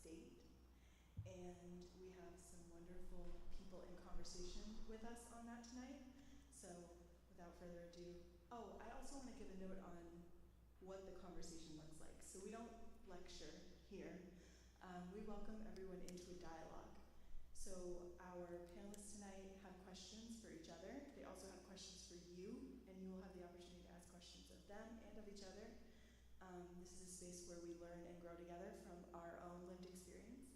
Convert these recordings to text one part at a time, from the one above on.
state. And we have some wonderful people in conversation with us on that tonight. So without further ado, I also want to give a note on what the conversation looks like. So we don't lecture here. We welcome everyone into a dialogue. So our panelists tonight have questions for each other. They also have questions for you, and you will have the opportunity to ask questions of them and of each other. This is a space where we learn and grow together from our own lived experience.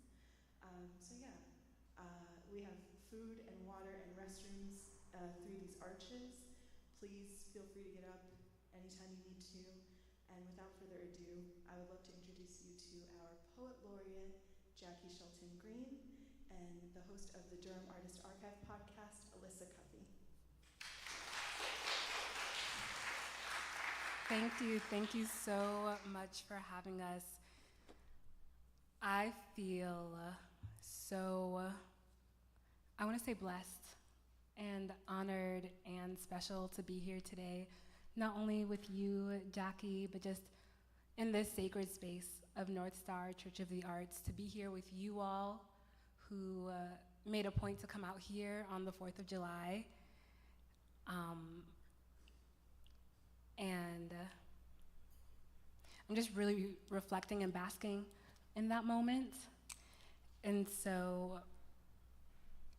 We have food and water and restrooms through these arches. Please feel free to get up anytime you need to. And without further ado, I would love to introduce you to our poet laureate, Jaki Shelton Green, and the host of the Durham Artist Archive podcast, Alyssa Cuffey. Thank you so much for having us. I feel I want to say blessed and honored and special to be here today, not only with you, Jaki, but just in this sacred space of NorthStar Church of the Arts, to be here with you all who made a point to come out here on the 4th of July. And I'm just really reflecting and basking in that moment. And so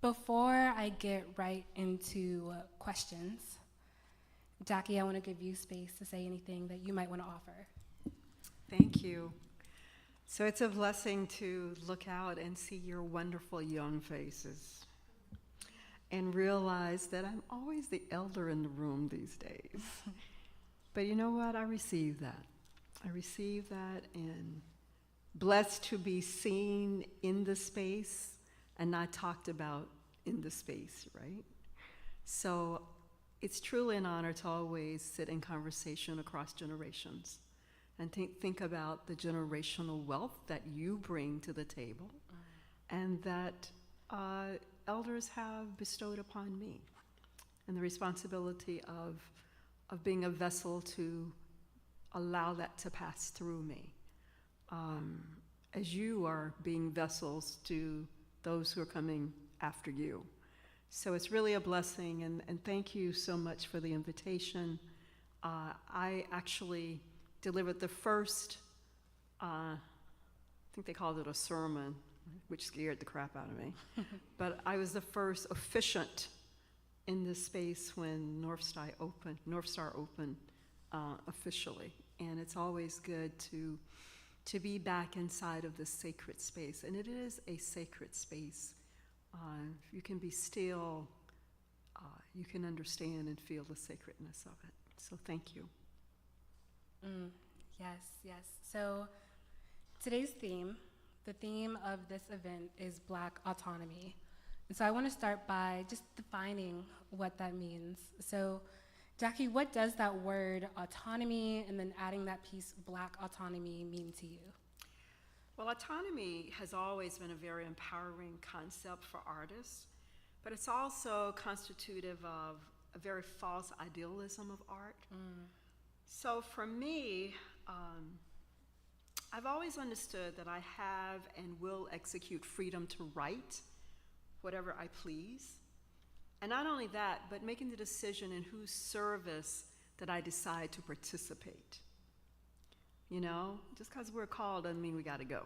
before I get right into questions, Jaki, I want to give you space to say anything that you might want to offer. Thank you. So it's a blessing to look out and see your wonderful young faces and realize that I'm always the elder in the room these days. But you know what? I receive that. And blessed to be seen in the space and not talked about in the space, right? So it's truly an honor to always sit in conversation across generations and think about the generational wealth that you bring to the table and that elders have bestowed upon me, and the responsibility of being a vessel to allow that to pass through me, as you are being vessels to those who are coming after you. So it's really a blessing, and thank you so much for the invitation. I actually delivered the first, I think they called it a sermon, which scared the crap out of me. But I was the first officiant in this space when NorthStar opened officially. And it's always good to be back inside of this sacred space. And it is a sacred space. You can be still, you can understand and feel the sacredness of it. So thank you. Yes. So today's theme, the theme of this event is Black autonomy. And so I want to start by just defining what that means. So Jaki, what does that word autonomy and then adding that piece Black autonomy mean to you? Well, autonomy has always been a very empowering concept for artists, but it's also constitutive of a very false idealism of art. So for me, I've always understood that I have and will execute freedom to write whatever I please. And not only that, but making the decision in whose service that I decide to participate. You know, just because we're called doesn't mean we got to go.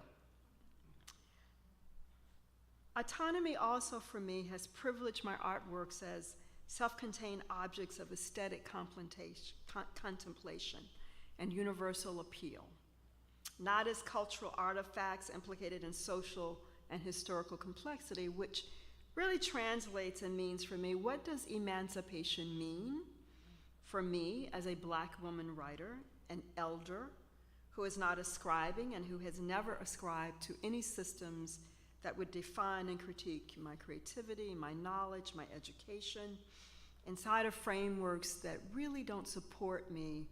Autonomy also for me has privileged my artworks as self-contained objects of aesthetic contemplation and universal appeal, not as cultural artifacts implicated in social and historical complexity, which really translates and means for me, what does emancipation mean for me as a Black woman writer, an elder who is not ascribing and who has never ascribed to any systems that would define and critique my creativity, my knowledge, my education, inside of frameworks that really don't support me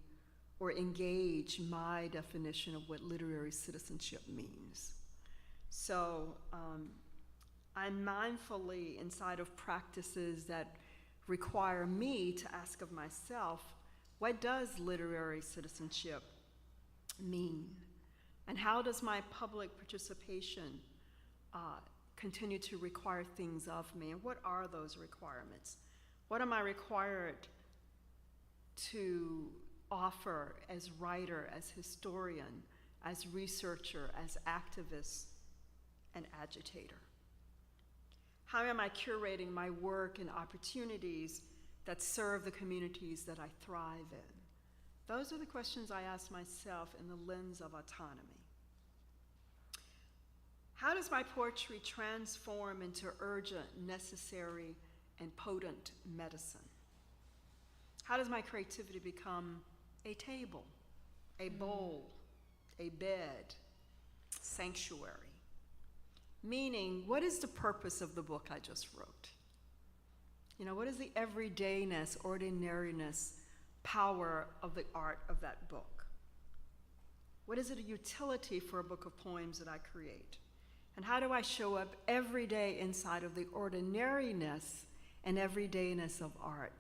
or engage my definition of what literary citizenship means. So I'm mindfully inside of practices that require me to ask of myself, what does literary citizenship mean? And how does my public participation continue to require things of me? And what are those requirements? What am I required to offer as writer, as historian, as researcher, as activist, and agitator? How am I curating my work and opportunities that serve the communities that I thrive in? Those are the questions I ask myself in the lens of autonomy. How does my poetry transform into urgent, necessary, and potent medicine? How does my creativity become a table, a bowl, a bed, sanctuary? Meaning, what is the purpose of the book I just wrote? You know, what is the everydayness, ordinariness, power of the art of that book? What is it a utility for a book of poems that I create? And how do I show up every day inside of the ordinariness and everydayness of art?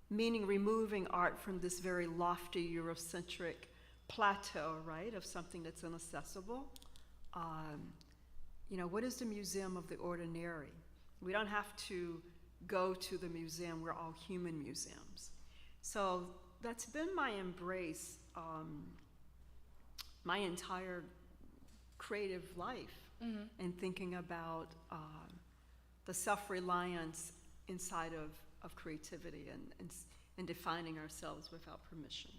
Meaning removing art from this very lofty Eurocentric plateau, right, of something that's inaccessible. You know, what is the museum of the ordinary? We don't have to go to the museum. We're all human museums. So that's been my embrace my entire creative life, and thinking about the self-reliance inside of creativity and defining ourselves without permission.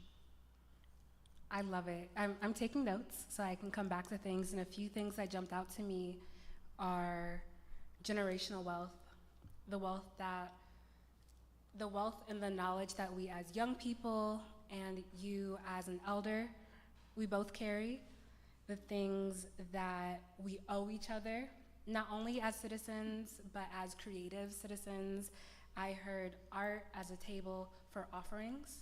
I love it. I'm taking notes so I can come back to things, and a few things that jumped out to me are generational wealth, the wealth and the knowledge that we as young people and you as an elder, we both carry, the things that we owe each other, not only as citizens, but as creative citizens. I heard art as a table for offerings.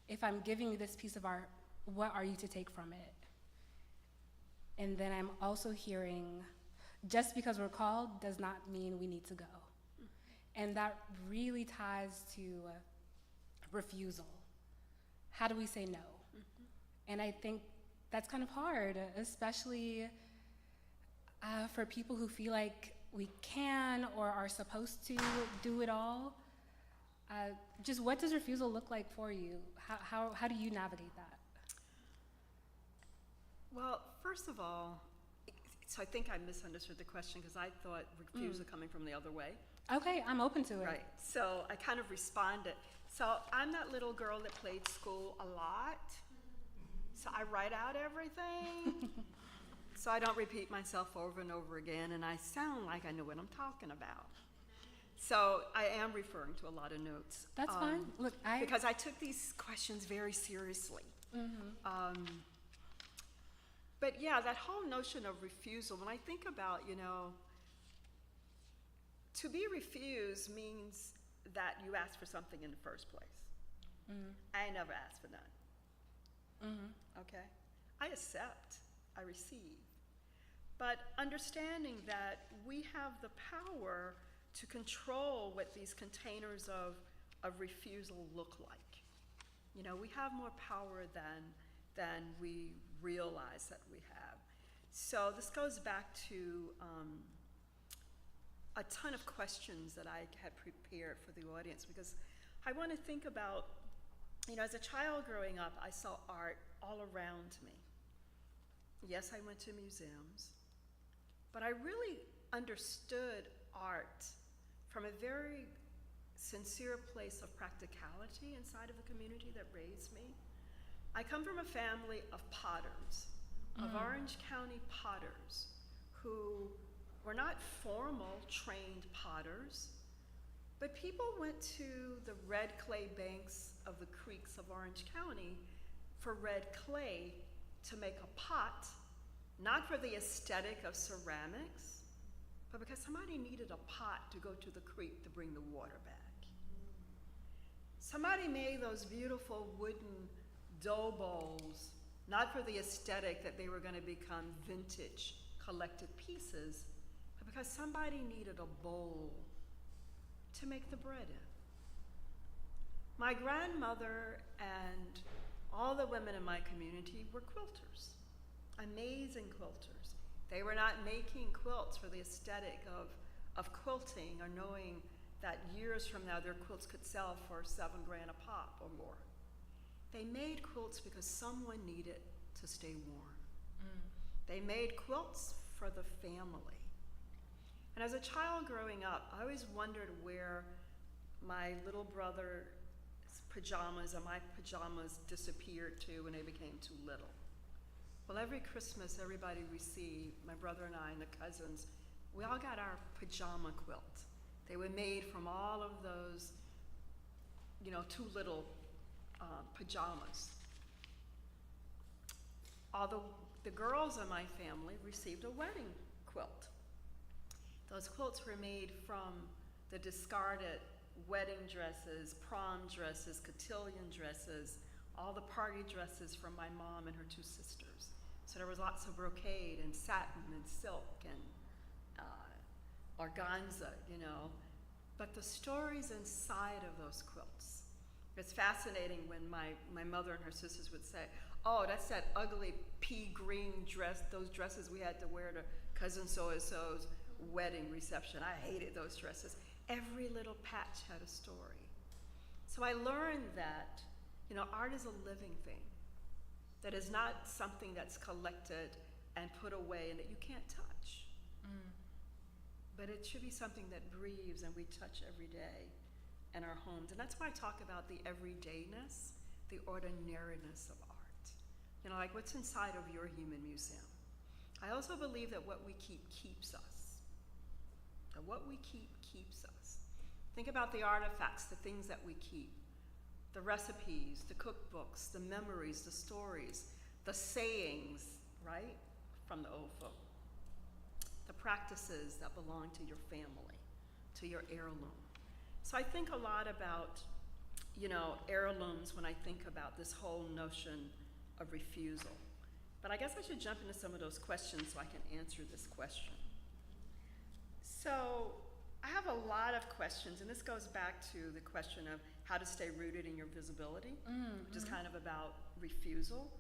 If I'm giving you this piece of art, what are you to take from it? And then I'm also hearing, just because we're called does not mean we need to go. And that really ties to refusal. How do we say no? And I think that's kind of hard, especially for people who feel like we can or are supposed to do it all. Just what does refusal look like for you? How do you navigate that? Well, first of all, so I think I misunderstood the question because I thought refusal coming from the other way. Okay, I'm open to it. Right, so I kind of responded. So I'm that little girl that played school a lot. So I write out everything. So I don't repeat myself over and over again, and I sound like I know what I'm talking about. So I am referring to a lot of notes. That's fine. Look, because I took these questions very seriously. But yeah, that whole notion of refusal, when I think about, you know, to be refused means that you asked for something in the first place. I ain't never asked for none. Okay? I accept, I receive. But understanding that we have the power to control what these containers of refusal look like. You know, we have more power than we realize that we have. So this goes back to a ton of questions that I had prepared for the audience, because I want to think about, you know, as a child growing up, I saw art all around me. Yes, I went to museums, but I really understood art from a very sincere place of practicality inside of a community that raised me. I come from a family of potters, of Orange County potters, who were not formal trained potters, but people went to the red clay banks of the creeks of Orange County for red clay to make a pot, not for the aesthetic of ceramics, but because somebody needed a pot to go to the creek to bring the water back. Somebody made those beautiful wooden dough bowls, not for the aesthetic that they were going to become vintage collected pieces, but because somebody needed a bowl to make the bread in. My grandmother and all the women in my community were quilters. amazing quilters. They were not making quilts for the aesthetic of quilting or knowing that years from now their quilts could sell for $7,000 a pop or more. They made quilts because someone needed to stay warm. They made quilts for the family. And as a child growing up, I always wondered where my little brother's pajamas and my pajamas disappeared to when they became too little. Well, every Christmas, everybody received, my brother and I and the cousins, we all got our pajama quilt. They were made from all of those, too little pajamas. Although the girls in my family received a wedding quilt. Those quilts were made from the discarded wedding dresses, prom dresses, cotillion dresses, all the party dresses from my mom and her two sisters. So there was lots of brocade and satin and silk and organza, But the stories inside of those quilts. It's fascinating when my mother and her sisters would say, oh, that's that ugly pea green dress, those dresses we had to wear to cousin so-and-so's wedding reception. I hated those dresses. Every little patch had a story. So I learned that, art is a living thing. That is not something that's collected and put away and that you can't touch. But it should be something that breathes and we touch every day in our homes. And that's why I talk about the everydayness, the ordinariness of art. Like what's inside of your human museum. I also believe that what we keep keeps us. That what we keep keeps us. Think about the artifacts, the things that we keep. The recipes, the cookbooks, the memories, the stories, the sayings, right, from the old folk. The practices that belong to your family, to your heirloom. So I think a lot about, heirlooms when I think about this whole notion of refusal. But I guess I should jump into some of those questions so I can answer this question. So I have a lot of questions, and this goes back to the question of how to stay rooted in your visibility, which is kind of about refusal.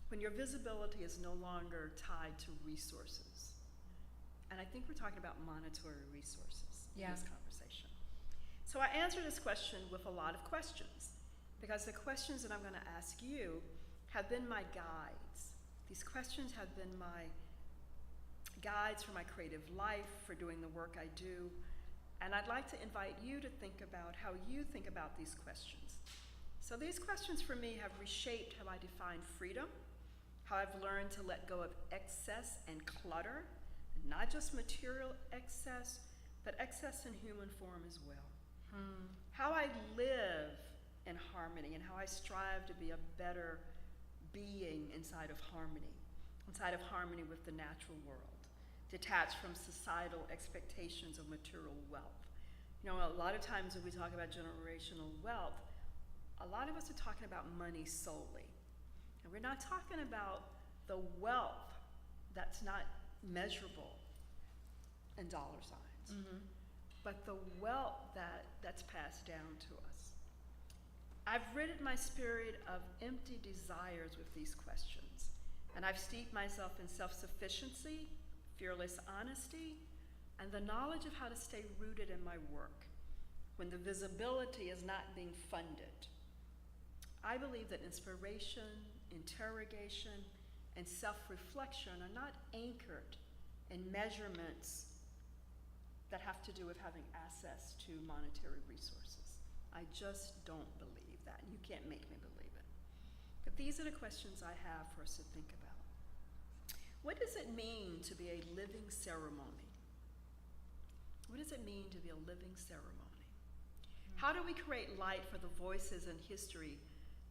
When your visibility is no longer tied to resources. And I think we're talking about monetary resources in this conversation. So I answer this question with a lot of questions, because the questions that I'm going to ask you have been my guides. These questions have been my guides for my creative life, for doing the work I do. And I'd like to invite you to think about how you think about these questions. So these questions for me have reshaped how I define freedom, how I've learned to let go of excess and clutter, and not just material excess, but excess in human form as well. How I live in harmony and how I strive to be a better being inside of harmony with the natural world, detached from societal expectations of material wealth. A lot of times when we talk about generational wealth, a lot of us are talking about money solely. And we're not talking about the wealth that's not measurable in dollar signs, but the wealth that's passed down to us. I've ridded my spirit of empty desires with these questions, and I've steeped myself in self-sufficiency, fearless honesty, and the knowledge of how to stay rooted in my work when the visibility is not being funded. I believe that inspiration, interrogation, and self-reflection are not anchored in measurements that have to do with having access to monetary resources. I just don't believe that, and you can't make me believe it. But these are the questions I have for us to think about. What does it mean to be a living ceremony? What does it mean to be a living ceremony? How do we create light for the voices in history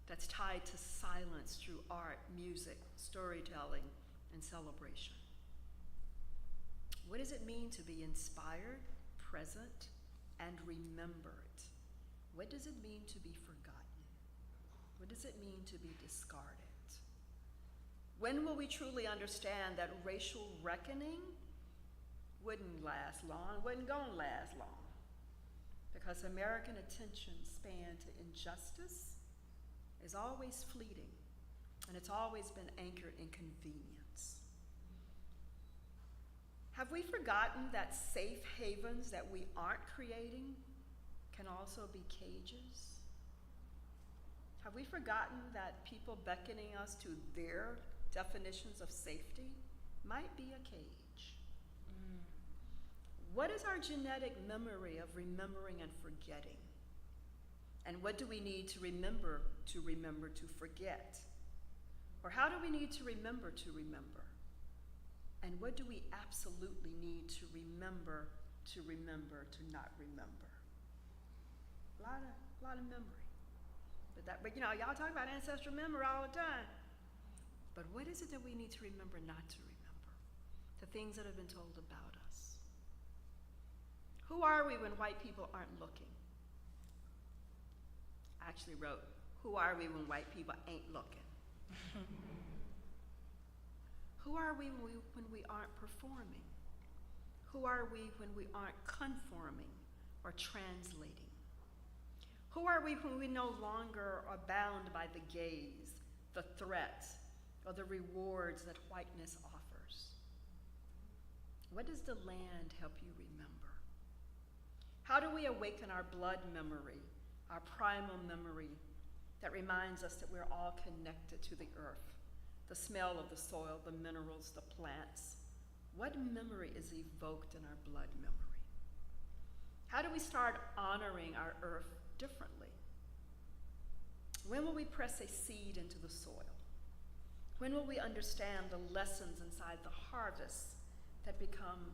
that's tied to silence through art, music, storytelling, and celebration? What does it mean to be inspired, present, and remembered? What does it mean to be forgotten? What does it mean to be discarded? When will we truly understand that racial reckoning wouldn't last long, wasn't gonna last long? Because American attention span to injustice is always fleeting, And it's always been anchored in convenience. Have we forgotten that safe havens that we aren't creating can also be cages? Have we forgotten that people beckoning us to their definitions of safety might be a cage? What is our genetic memory of remembering and forgetting? And what do we need to remember to forget? Or how do we need to remember to remember? And what do we absolutely need to remember to not remember? A lot of memory. But you know, y'all talk about ancestral memory all the time. But what is it that we need to remember not to remember? The things that have been told about us. Who are we when white people aren't looking? I actually wrote, who are we when white people ain't looking? Who are we when we aren't performing? Who are we when we aren't conforming or translating? Who are we when we no longer are bound by the gaze, the threat, or the rewards that whiteness offers? What does the land help you remember? How do we awaken our blood memory, our primal memory that reminds us that we're all connected to the earth, the smell of the soil, the minerals, the plants? What memory is evoked in our blood memory? How do we start honoring our earth differently? When will we press a seed into the soil? When will we understand the lessons inside the harvests that become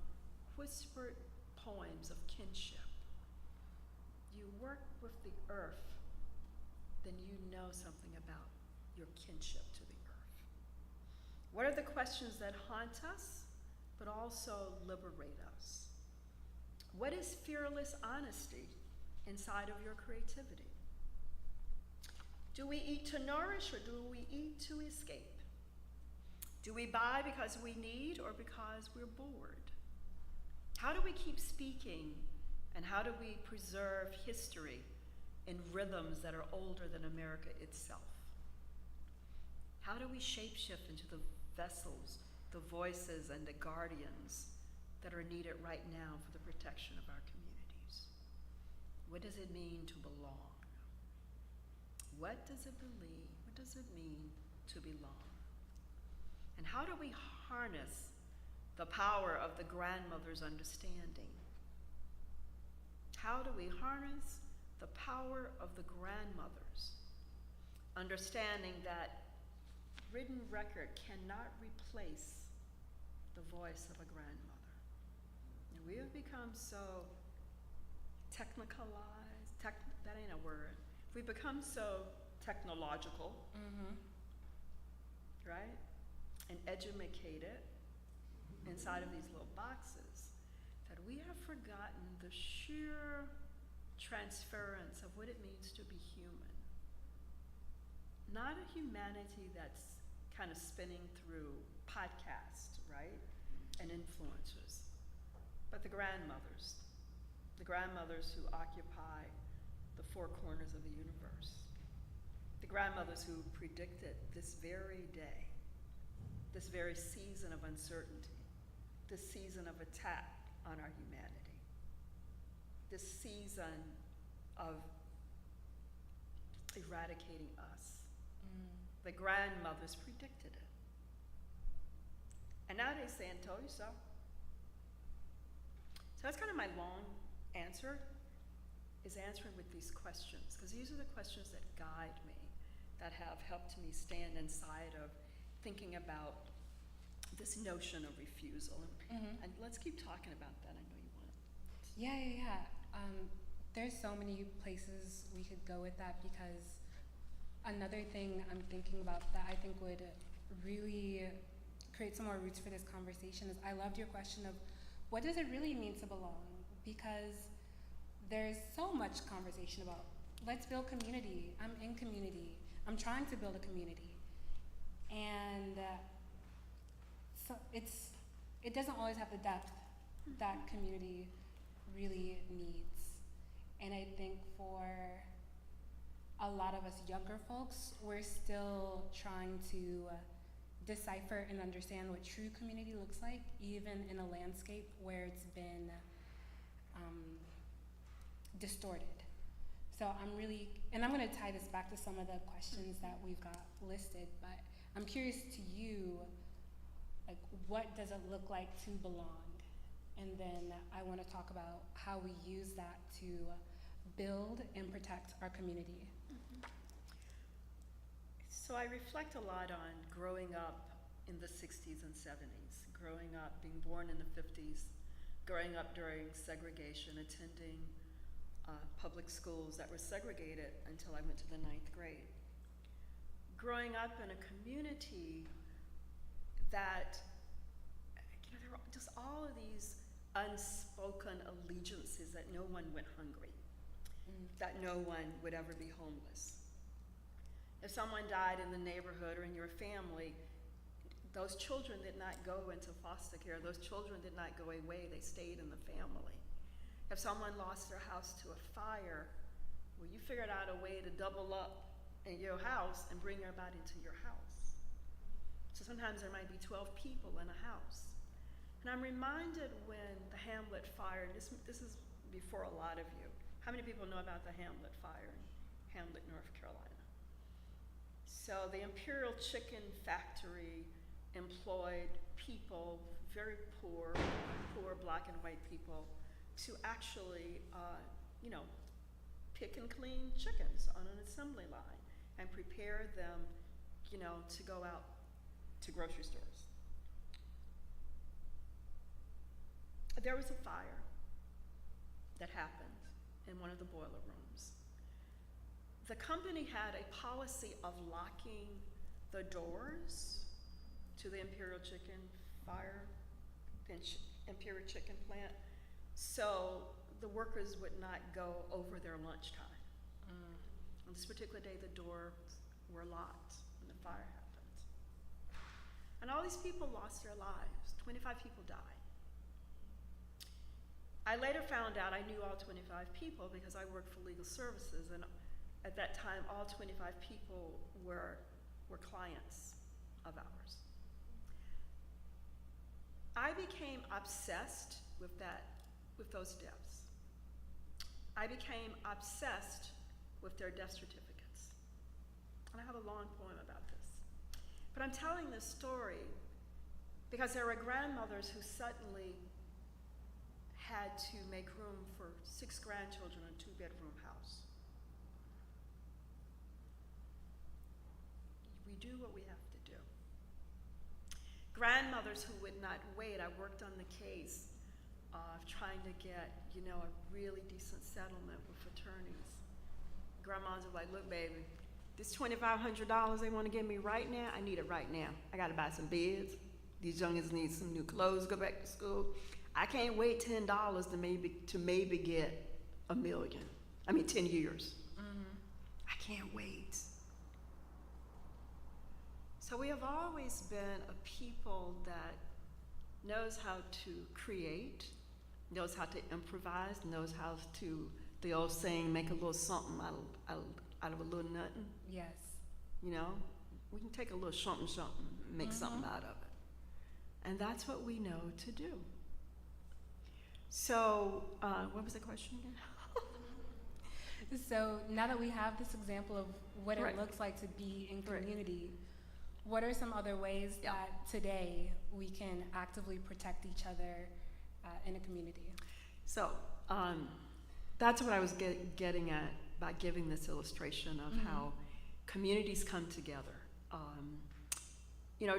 whispered poems of kinship? You work with the earth, then you know something about your kinship to the earth. What are the questions that haunt us, but also liberate us? What is fearless honesty inside of your creativity? Do we eat to nourish, or do we eat to escape? Do we buy because we need or because we're bored? How do we keep speaking, and how do we preserve history in rhythms that are older than America itself? How do we shapeshift into the vessels, the voices, and the guardians that are needed right now for the protection of our communities? What does it mean to belong? What does it mean to belong? And how do we harness the power of the grandmother's understanding? How do we harness the power of the grandmothers, understanding that written record cannot replace the voice of a grandmother? And we have become so technicalized, that ain't a word. We've become so technological, right? And educated inside of these little boxes that we have forgotten the sheer transference of what it means to be human. Not a humanity that's kind of spinning through podcasts, right? And influencers, but the grandmothers who occupy the four corners of the universe. The grandmothers who predicted this very day, this very season of uncertainty, this season of attack on our humanity, this season of eradicating us. The grandmothers predicted it. And now they're saying, told you so. So that's kind of my long answer, is answering with these questions, because these are the questions that guide me, that have helped me stand inside of thinking about this notion of refusal. And let's keep talking about that. I know you want to. Yeah. There's so many places we could go with that, because another thing I'm thinking about that I think would really create some more roots for this conversation is, I loved your question of what does it really mean to belong? Because there's so much conversation about, let's build community. I'm in community. I'm trying to build a community. And so it doesn't always have the depth that community really needs. And I think for a lot of us younger folks, we're still trying to decipher and understand what true community looks like, even in a landscape where it's been distorted. So I'm going to tie this back to some of the questions that we've got listed, but I'm curious to you, like, what does it look like to belong? And then I want to talk about how we use that to build and protect our community. So I reflect a lot on growing up in the 60s and 70s, growing up, being born in the 50s, growing up during segregation, attending public schools that were segregated until I went to the 9th grade. Growing up in a community that, there were just all of these unspoken allegiances that no one went hungry, that no one would ever be homeless. If someone died in the neighborhood or in your family, those children did not go into foster care. Those children did not go away. They stayed in the family. If someone lost their house to a fire, well, you figured out a way to double up in your house and bring everybody into your house. So sometimes there might be 12 people in a house. And I'm reminded when the Hamlet fire, this is before a lot of you. How many people know about the Hamlet fire in Hamlet, North Carolina? So the Imperial Chicken Factory employed people, very poor black and white people, to actually, pick and clean chickens on an assembly line and prepare them, to go out to grocery stores. There was a fire that happened in one of the boiler rooms. The company had a policy of locking the doors to the Imperial Chicken fire, Imperial Chicken plant, so the workers would not go over their lunchtime. On this particular day, the doors were locked when the fire happened. And all these people lost their lives. 25 people died. I later found out I knew all 25 people because I worked for legal services, and at that time, all 25 people were clients of ours. I became obsessed with those deaths. I became obsessed with their death certificates. And I have a long poem about this. But I'm telling this story because there were grandmothers who suddenly had to make room for 6 grandchildren in a 2-bedroom house. We do what we have to do. Grandmothers who would not wait. I worked on the case of trying to get, a really decent settlement with attorneys. Grandmas were like, look, baby, this $2,500 they want to give me right now, I need it right now. I got to buy some beds. These youngins need some new clothes, go back to school. I can't wait $10 to maybe get $1 million. 10 years. I can't wait. So we have always been a people that knows how to create, knows how to improvise, knows how to, the old saying, make a little something out of a little nothing. Yes. We can take a little something, make something out of it. And that's what we know to do. So, what was the question again? So now that we have this example of what Right. it looks like to be in Right. community, what are some other ways that today we can actively protect each other in a community? So, that's what I was getting at by giving this illustration of how communities come together.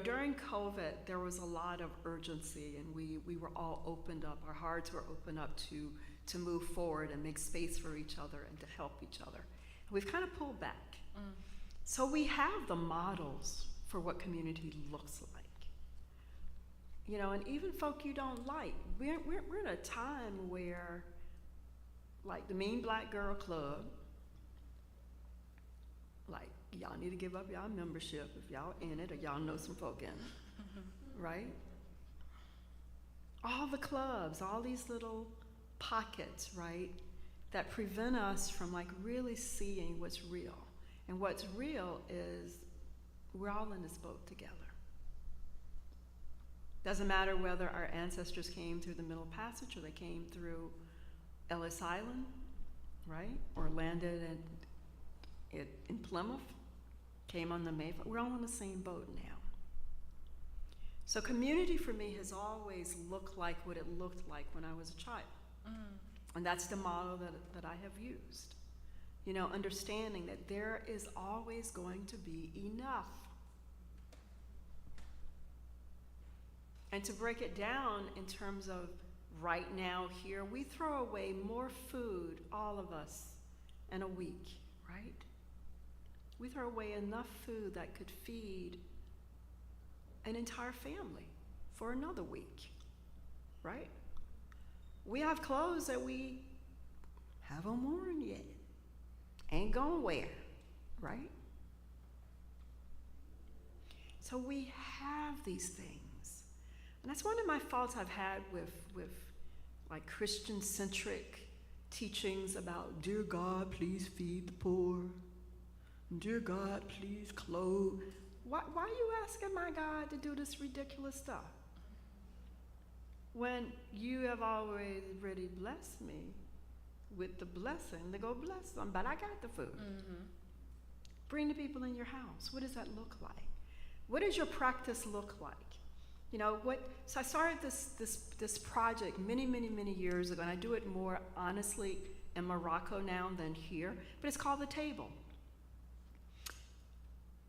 During COVID, there was a lot of urgency, and we were all opened up. Our hearts were opened up to move forward and make space for each other and to help each other. And we've kind of pulled back. So we have the models for what community looks like. And even folk you don't like. We're in a time where, like the Mean Black Girl Club, like, y'all need to give up y'all membership if y'all in it or y'all know some folk in it, right? All the clubs, all these little pockets, right, that prevent us from like really seeing what's real. And what's real is we're all in this boat together. Doesn't matter whether our ancestors came through the Middle Passage or they came through Ellis Island, right? Or landed in Plymouth, came on the Mayflower. We're all in the same boat now. So community for me has always looked like what it looked like when I was a child. And that's the model that I have used. You know, understanding that there is always going to be enough. And to break it down in terms of right now here, we throw away more food, all of us, in a week, right? We throw away enough food that could feed an entire family for another week, right? We have clothes that we haven't worn yet, ain't gonna wear, right? So we have these things. And that's one of my faults I've had with like Christian-centric teachings about, dear God, please feed the poor. Dear God, please clothe. Why are you asking my God to do this ridiculous stuff? When you have already blessed me with the blessing to go bless them, but I got the food. Bring the people in your house. What does that look like? What does your practice look like? You know, so I started this project many years ago, and I do it more honestly in Morocco now than here, but it's called The Table.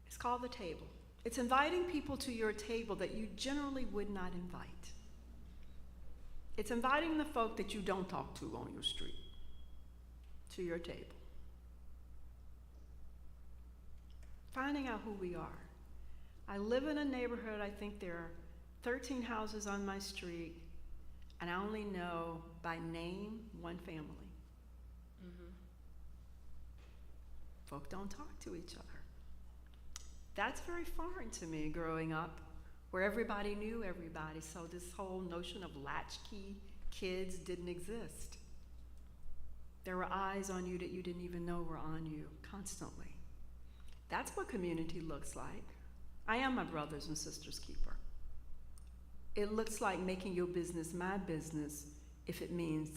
It's called The Table. It's inviting people to your table that you generally would not invite. It's inviting the folk that you don't talk to on your street to your table. Finding out who we are. I live in a neighborhood, I think there are 13 houses on my street, and I only know by name one family. Folk don't talk to each other. That's very foreign to me growing up, where everybody knew everybody, so this whole notion of latchkey kids didn't exist. There were eyes on you that you didn't even know were on you constantly. That's what community looks like. I am my brothers and sisters' keeper. It looks like making your business my business if it means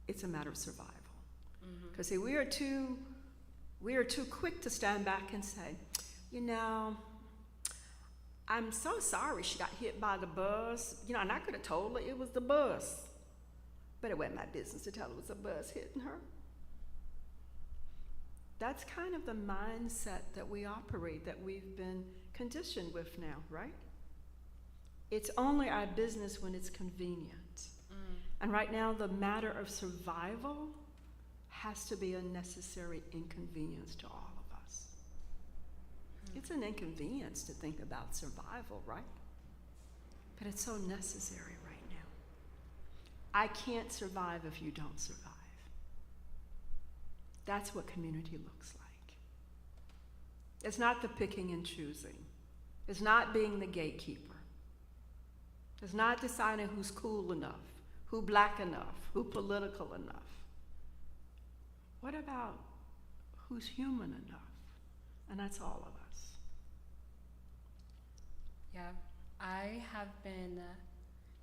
it's a matter of survival. Because see, we are too quick to stand back and say, you know, I'm so sorry she got hit by the bus. You know, and I could have told her it was the bus. But it wasn't my business to tell her it was a bus hitting her. That's kind of the mindset that we operate, that we've been conditioned with now, right? It's only our business when it's convenient. And right now, the matter of survival has to be a necessary inconvenience to all of us. It's an inconvenience to think about survival, right? But it's so necessary right now. I can't survive if you don't survive. That's what community looks like. It's not the picking and choosing. It's not being the gatekeeper. It's not deciding who's cool enough, who black enough, who political enough. What about who's human enough? And that's all of us. Yeah, I have been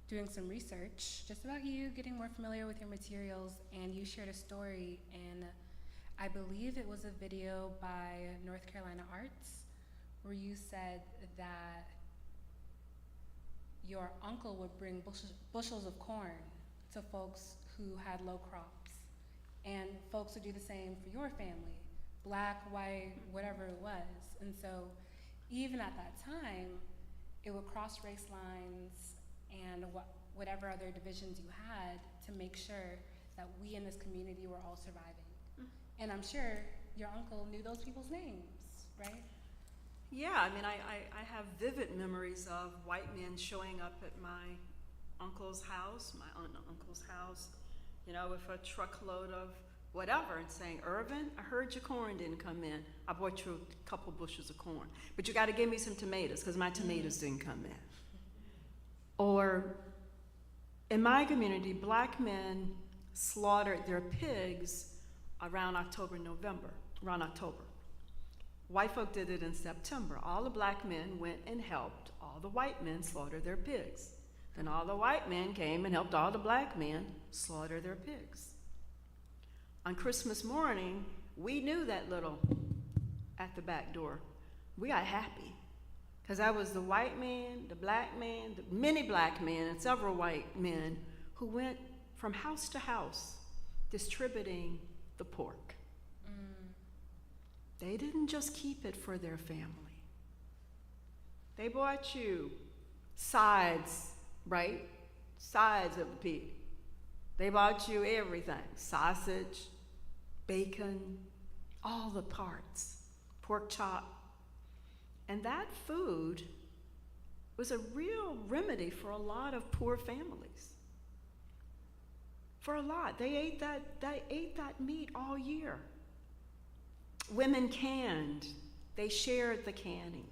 doing some research just about you, getting more familiar with your materials, and you shared a story in, I believe it was a video by North Carolina Arts, where you said that your uncle would bring bushels of corn to folks who had low crops, and folks would do the same for your family, black, white, whatever it was. And so even at that time, it would cross race lines and whatever other divisions you had to make sure that we in this community were all surviving. And I'm sure your uncle knew those people's names, right? Yeah, I mean, I have vivid memories of white men showing up at my uncle's house, my aunt and uncle's house, you know, with a truckload of whatever, and saying, Irvin, I heard your corn didn't come in. I bought you a couple bushels of corn, but you got to give me some tomatoes because my tomatoes didn't come in. Or in my community, black men slaughtered their pigs around October. White folk did it in September. All the black men went and helped all the white men slaughter their pigs. Then all the white men came and helped all the black men slaughter their pigs. On Christmas morning, we knew that little at the back door. We got happy because that was the white man, the black man, the many black men, and several white men who went from house to house distributing the pork. They didn't just keep it for their family. They bought you sides, right? Sides of the pig. They bought you everything: sausage, bacon, all the parts, pork chop. And that food was a real remedy for a lot of poor families. For a lot. They ate that meat all year. Women canned. They shared the canning.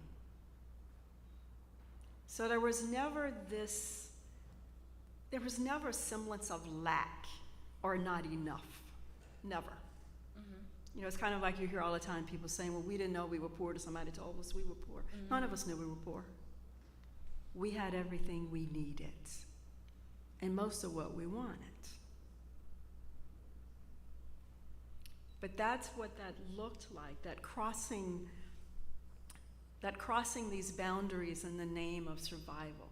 So there was never a semblance of lack or not enough. Never. You know, it's kind of like you hear all the time people saying, well, we didn't know we were poor till somebody told us we were poor. None of us knew we were poor. We had everything we needed and most of what we wanted. But that's what that looked like, that crossing these boundaries in the name of survival.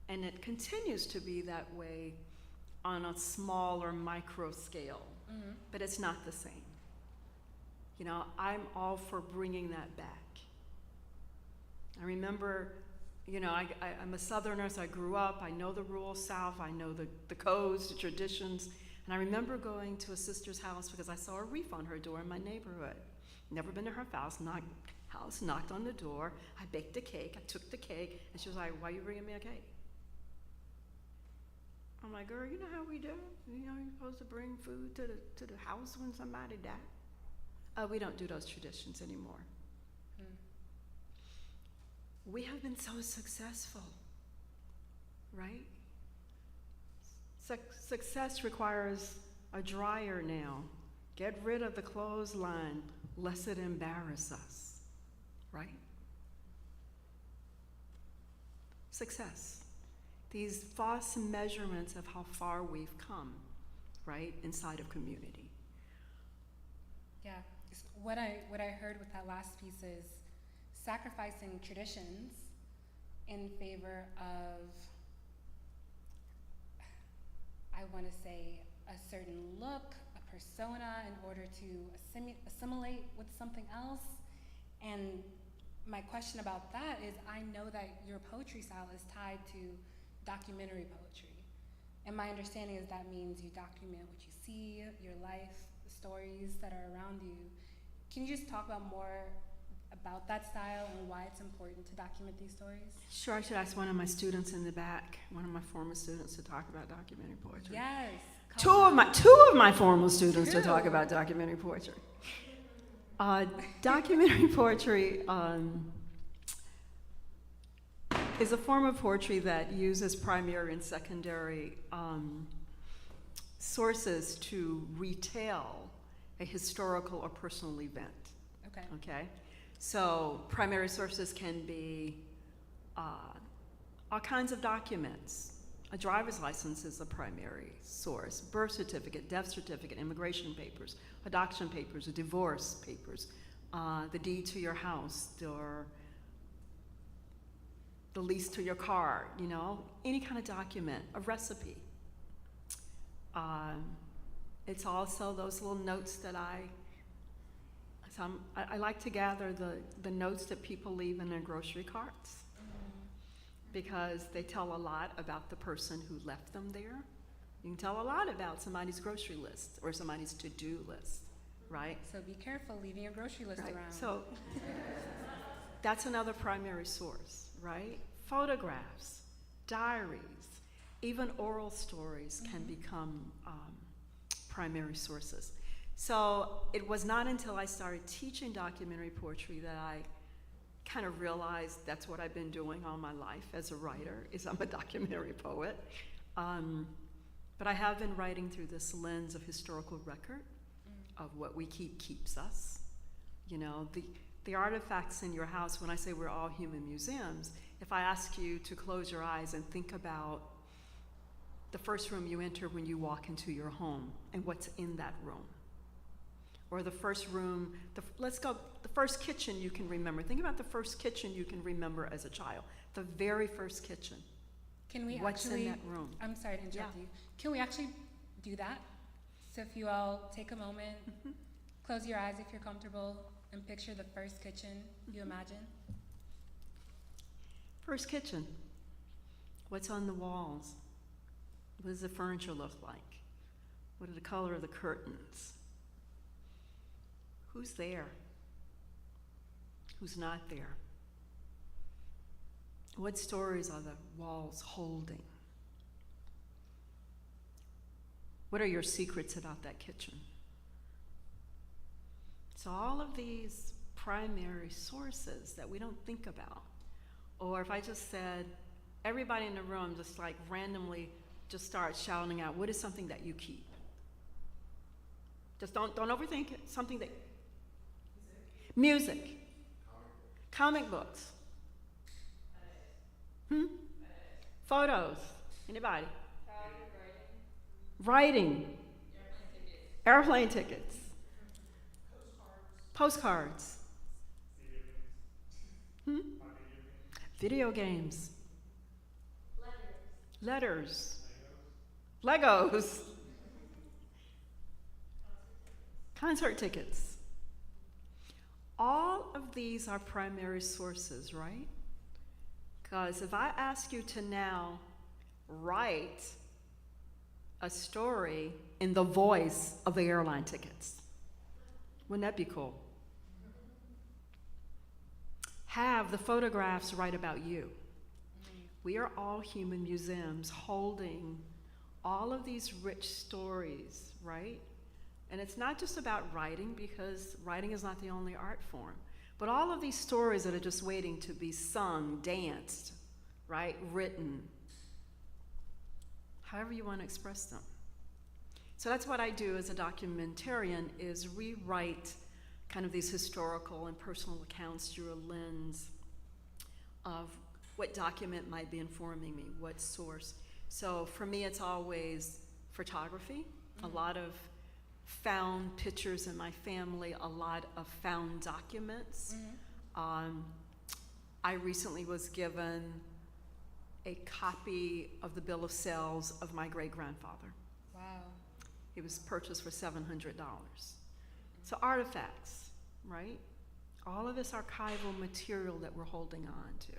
And it continues to be that way on a smaller micro scale, but it's not the same. You know, I'm all for bringing that back. I remember, you know, I'm a Southerner, so I grew up, I know the rural South, I know the codes, the traditions, and I remember going to a sister's house because I saw a wreath on her door in my neighborhood. Never been to her house, knocked on the door, I baked a cake, I took the cake, and she was like, why are you bringing me a cake? I'm like, girl, you know how we do? You know, you're supposed to bring food to the house when somebody died. We don't do those traditions anymore. We have been so successful, right? Success requires a dryer now. Get rid of the clothesline, lest it embarrass us, right? Success. These false measurements of how far we've come, right, inside of community. Yeah, what I heard with that last piece is sacrificing traditions in favor of, I want to say, a certain look, a persona, in order to assimilate with something else. And my question about that is, I know that your poetry style is tied to documentary poetry. And my understanding is that means you document what you see, your life, the stories that are around you. Can you just talk about more about that style and why it's important to document these stories? Sure, I should ask one of my students in the back, one of my former students, to talk about documentary poetry. Yes. Two of my former students to talk about documentary poetry. Documentary poetry is a form of poetry that uses primary and secondary sources to retell a historical or personal event. Okay? So primary sources can be all kinds of documents. A driver's license is a primary source. Birth certificate, death certificate, immigration papers, adoption papers, divorce papers, the deed to your house, or the lease to your car, you know, any kind of document, a recipe. It's also those little notes that I like to gather the notes that people leave in their grocery carts, because they tell a lot about the person who left them there. You can tell a lot about somebody's grocery list or somebody's to-do list, right? So be careful leaving your grocery list Right. around. So that's another primary source, right? Photographs, diaries, even oral stories can become primary sources. So it was not until I started teaching documentary poetry that I kind of realized that's what I've been doing all my life as a writer, is I'm a documentary poet. But I have been writing through this lens of historical record, of what we keep keeps us. You know, the artifacts in your house, when I say we're all human museums, if I ask you to close your eyes and think about the first room you enter when you walk into your home and what's in that room. Or the first room, let's go, the first kitchen you can remember. Think about the first kitchen you can remember as a child. The very first kitchen. Can we What's actually, in that room? I'm sorry to interrupt Yeah. you. Can we actually do that? So if you all take a moment, close your eyes if you're comfortable, and picture the first kitchen you imagine. First kitchen. What's on the walls? What does the furniture look like? What are the color of the curtains? Who's there? Who's not there? What stories are the walls holding? What are your secrets about that kitchen? So all of these primary sources that we don't think about, or if I just said, everybody in the room just like randomly just start shouting out, what is something that you keep? Just don't overthink it, something that, music, comic books, photos, anybody? Writing, airplane tickets, postcards, video games, letters, Legos, concert tickets. All of these are primary sources, right? Because if I ask you to now write a story in the voice of the airline tickets, wouldn't that be cool? Have the photographs write about you. We are all human museums holding all of these rich stories, right? And it's not just about writing, because writing is not the only art form, but all of these stories that are just waiting to be sung, danced, right, written, however you want to express them. So that's what I do as a documentarian, is rewrite kind of these historical and personal accounts through a lens of what document might be informing me, what source. So for me, it's always photography, a lot of found pictures in my family, a lot of found documents. I recently was given a copy of the bill of sales of my great-grandfather. Wow. It was purchased for $700. So artifacts, right? All of this archival material that we're holding on to.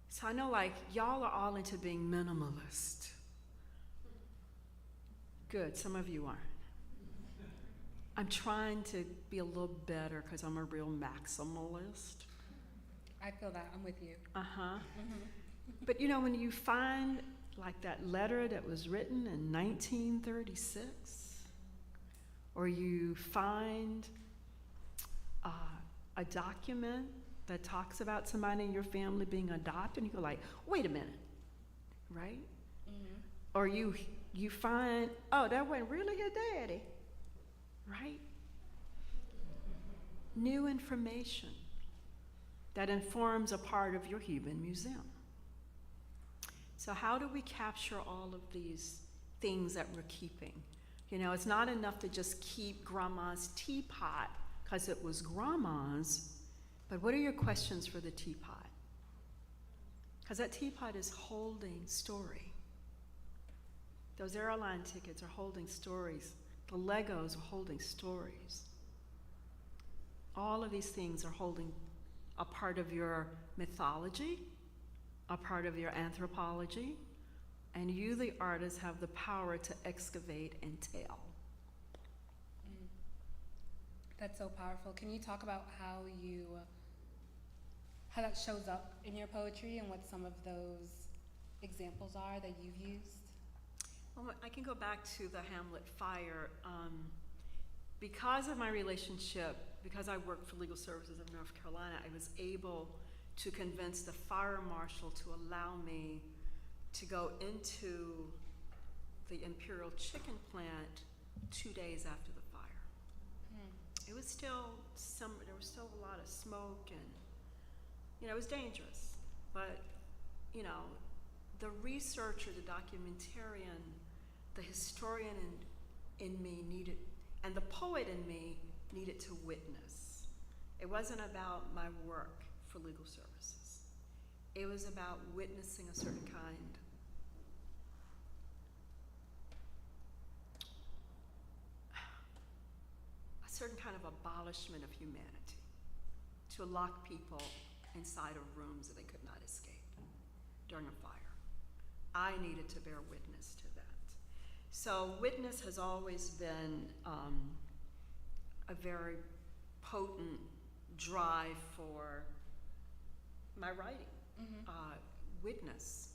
So I know, like, y'all are all into being minimalist. Good, some of you aren't. I'm trying to be a little better because I'm a real maximalist. I feel that, I'm with you. But you know, when you find like that letter that was written in 1936, or you find a document that talks about somebody in your family being adopted, and you go like, wait a minute, right? Or you find, oh, that wasn't really his daddy, right? New information that informs a part of your human museum. So how do we capture all of these things that we're keeping? You know, it's not enough to just keep grandma's teapot because it was grandma's, but what are your questions for the teapot? Because that teapot is holding story. Those airline tickets are holding stories. The Legos are holding stories. All of these things are holding a part of your mythology, a part of your anthropology, and you, the artist, have the power to excavate and tell. That's so powerful. Can you talk about how that shows up in your poetry and what some of those examples are that you've used? Well, I can go back to the Hamlet fire. Because of my relationship, because I worked for Legal Services of North Carolina, I was able to convince the fire marshal to allow me to go into the Imperial Chicken plant 2 days after the fire. it was still there was still a lot of smoke, and, it was dangerous. But, the researcher, the documentarian, the historian in me needed, and the poet in me needed to witness. It wasn't about my work for legal services. It was about witnessing a certain kind of abolishment of humanity, to lock people inside of rooms that they could not escape during a fire. I needed to bear witness to that. So witness has always been a very potent drive for my writing. Witness.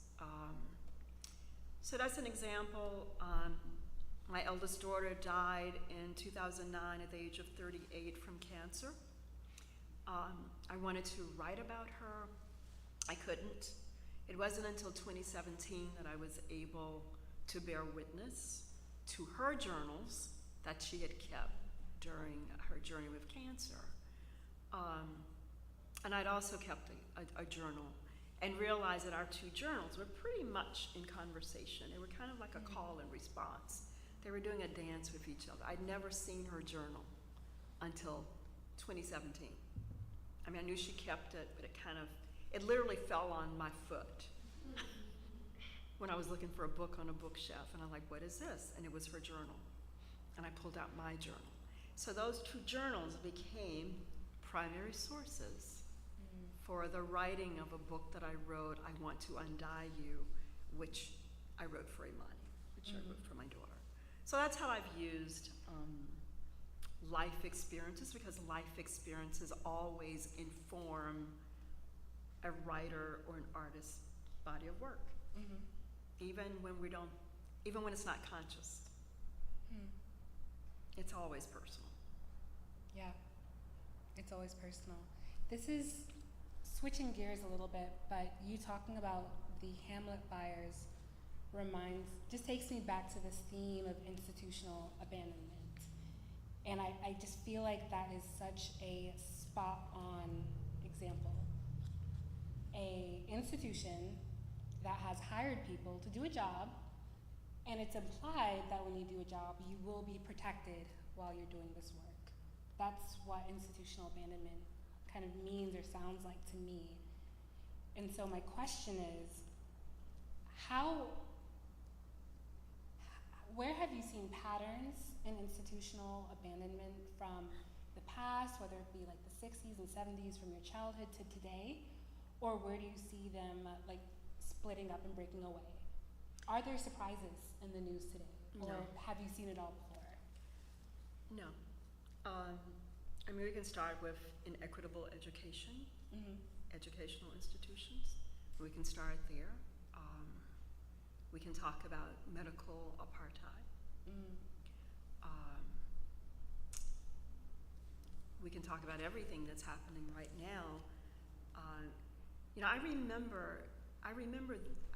So that's an example. My eldest daughter died in 2009 at the age of 38 from cancer. I wanted to write about her. I couldn't. It wasn't until 2017 that I was able to bear witness to her journals that she had kept during her journey with cancer. And I'd also kept a journal, and realized that our two journals were pretty much in conversation. They were kind of like a call and response. They were doing a dance with each other. I'd never seen her journal until 2017. I mean, I knew she kept it, but it literally fell on my foot when I was looking for a book on a bookshelf, and I'm like, what is this? And it was her journal. And I pulled out my journal. So those two journals became primary sources for the writing of a book that I wrote, I Want to Undie You, which I wrote for Imani, which I wrote for my daughter. So that's how I've used life experiences, because life experiences always inform a writer or an artist's body of work, even when it's not conscious. It's always personal. Yeah, it's always personal. This is switching gears a little bit, but you talking about the Hamlet fires just takes me back to this theme of institutional abandonment. And I just feel like that is such a spot-on example. A institution that has hired people to do a job, and it's implied that when you do a job, you will be protected while you're doing this work. That's what institutional abandonment kind of means or sounds like to me. And so my question is, where have you seen patterns in institutional abandonment from the past, whether it be like the 60s and 70s from your childhood to today, or where do you see them like splitting up and breaking away? Are there surprises in the news today, or have you seen it all before? No. I mean, we can start with inequitable education, educational institutions. We can start there. We can talk about medical apartheid. We can talk about everything that's happening right now. I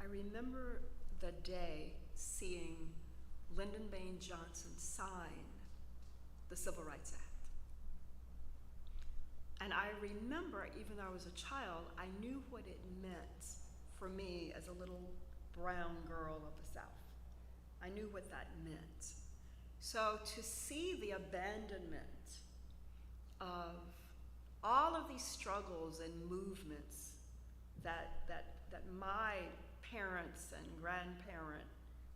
remember the day seeing Lyndon Baines Johnson sign the Civil Rights Act. And I remember, even though I was a child, I knew what it meant for me as a little brown girl of the South. I knew what that meant. So to see the abandonment of all of these struggles and movements that my parents and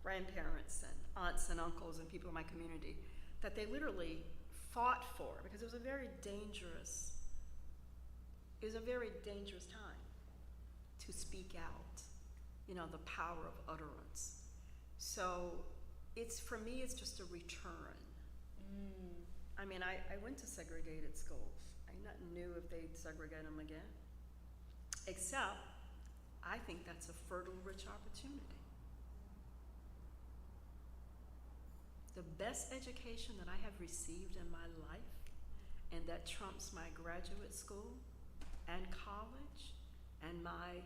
grandparents and aunts and uncles and people in my community, that they literally fought for, because it was a very dangerous time to speak out, the power of utterance. So for me, it's just a return. I mean, I went to segregated schools. I not knew if they'd segregate them again, except I think that's a fertile, rich opportunity. The best education that I have received in my life, and that trumps my graduate school and college and my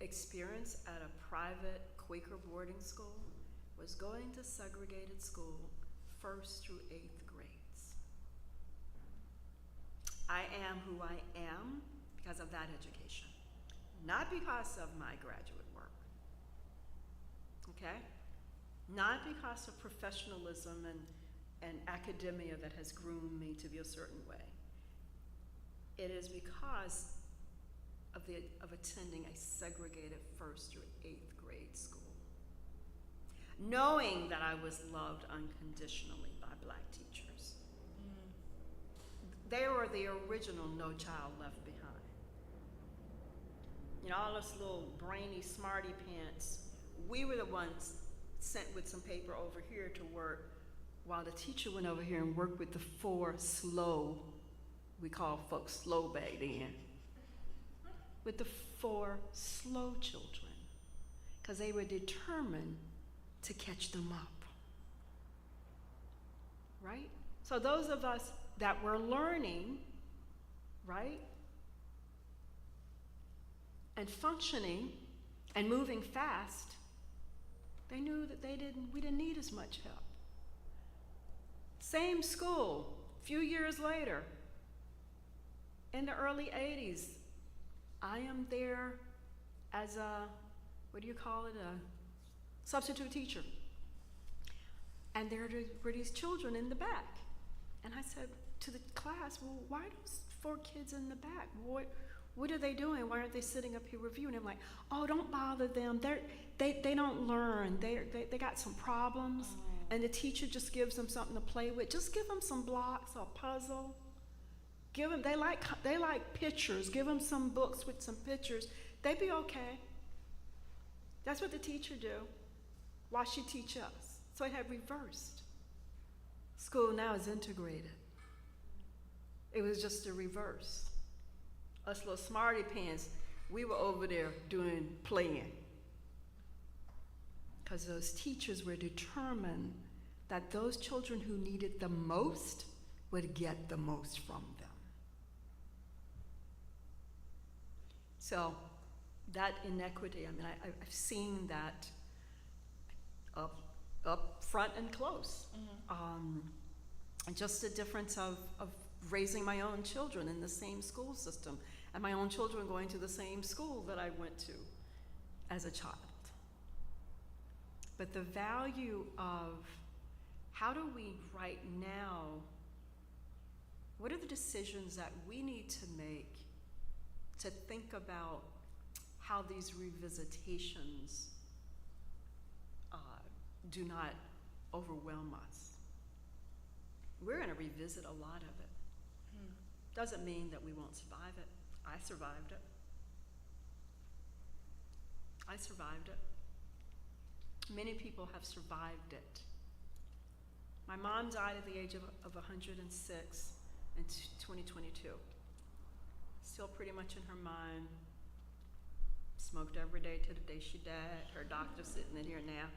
experience at a private Quaker boarding school, was going to segregated school 1st through 8th grades. I am who I am because of that education, not because of my graduate work. Okay? Not because of professionalism and academia that has groomed me to be a certain way. It is because of attending a segregated 1st through 8th grade school. Knowing that I was loved unconditionally by Black teachers. They were the original No Child Left Behind. You know, all us little brainy smarty pants, we were the ones sent with some paper over here to work, while the teacher went over here and worked with the 4 slow, we call folks slow back then, with the 4 slow children, because they were determined to catch them up, right? So those of us that were learning, right, and functioning and moving fast, they knew that we didn't need as much help. Same school, a few years later, in the early 80s, I am there as a, what do you call it, a substitute teacher. And there were these children in the back. And I said to the class, well, why are those 4 kids in the back? What are they doing? Why aren't they sitting up here reviewing? I'm like, oh, don't bother them. They don't learn. They got some problems. Oh. And the teacher just gives them something to play with. Just give them some blocks or puzzle. Give them, they like pictures. Give them some books with some pictures. They'd be okay. That's what the teacher do while she teach us. So it had reversed. School now is integrated. It was just a reverse. Us little smarty pants, we were over there playing. Because those teachers were determined that those children who needed the most would get the most from them. So that inequity, I mean, I've seen that up front and close. Mm-hmm. And just the difference of raising my own children in the same school system, and my own children going to the same school that I went to as a child. But the value of how do we right now, what are the decisions that we need to make to think about how these revisitations do not overwhelm us? We're going to revisit a lot of it. Doesn't mean that we won't survive it. I survived it. I survived it. Many people have survived it. My mom died at the age of 106 in 2022. Still pretty much in her mind. Smoked every day till the day she died. Her doctor sitting in here now.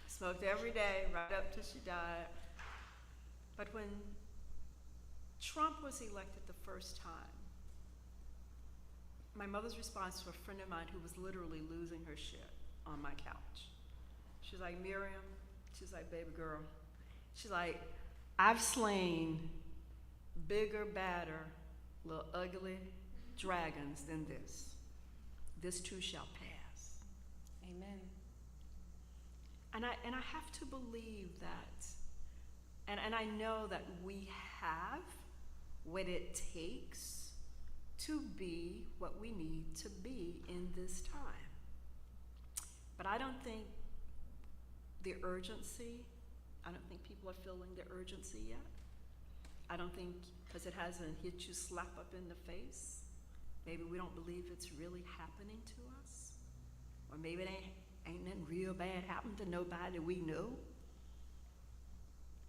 Smoked every day right up till she died. But when Trump was elected the first time, my mother's response to a friend of mine who was literally losing her shit on my couch. She's like, Miriam, she's like, baby girl. She's like, I've slain bigger, badder, little ugly dragons than this. This too shall pass. Amen. And I have to believe that, and I know that we have what it takes to be what we need to be in this time. But I don't think the urgency, I don't think people are feeling the urgency yet. I don't think, because it hasn't hit you slap up in the face, maybe we don't believe it's really happening to us. Or maybe it ain't nothing real bad happened to nobody we know.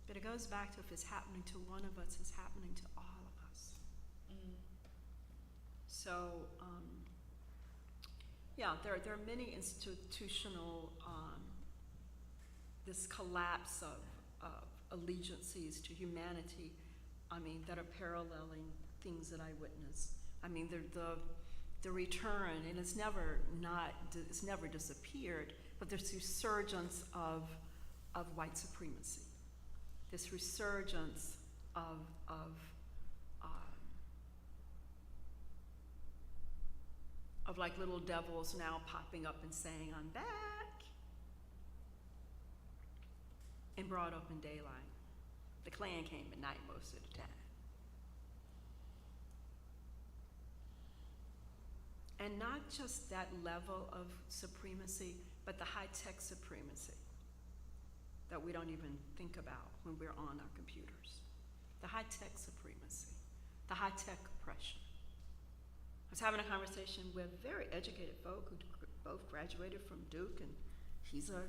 But it goes back to if it's happening to one of us, it's happening to all of us. So, yeah, there are many institutional, this collapse of allegiances to humanity, I mean, that are paralleling things that I witnessed. I mean, the return, and it's never disappeared, but this resurgence of white supremacy, this resurgence of, of like little devils now popping up and saying, I'm back, in broad open daylight. The Klan came at night most of the time. And not just that level of supremacy, but the high-tech supremacy that we don't even think about when we're on our computers. The high-tech supremacy, the high-tech oppression. I was having a conversation with very educated folk who both graduated from Duke, and he's an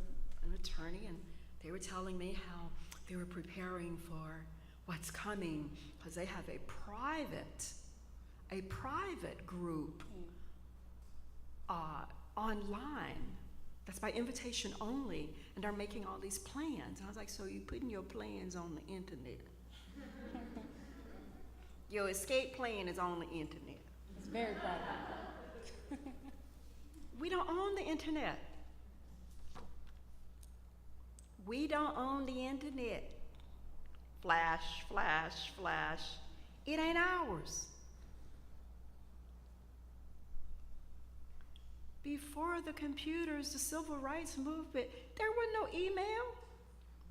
attorney, and they were telling me how they were preparing for what's coming because they have a private group online that's by invitation only, and they're making all these plans. And I was like, so you putting your plans on the internet? Your escape plan is on the internet. It's very private. We don't own the internet. We don't own the internet. Flash, flash, flash. It ain't ours. Before the computers, the civil rights movement, there was no email.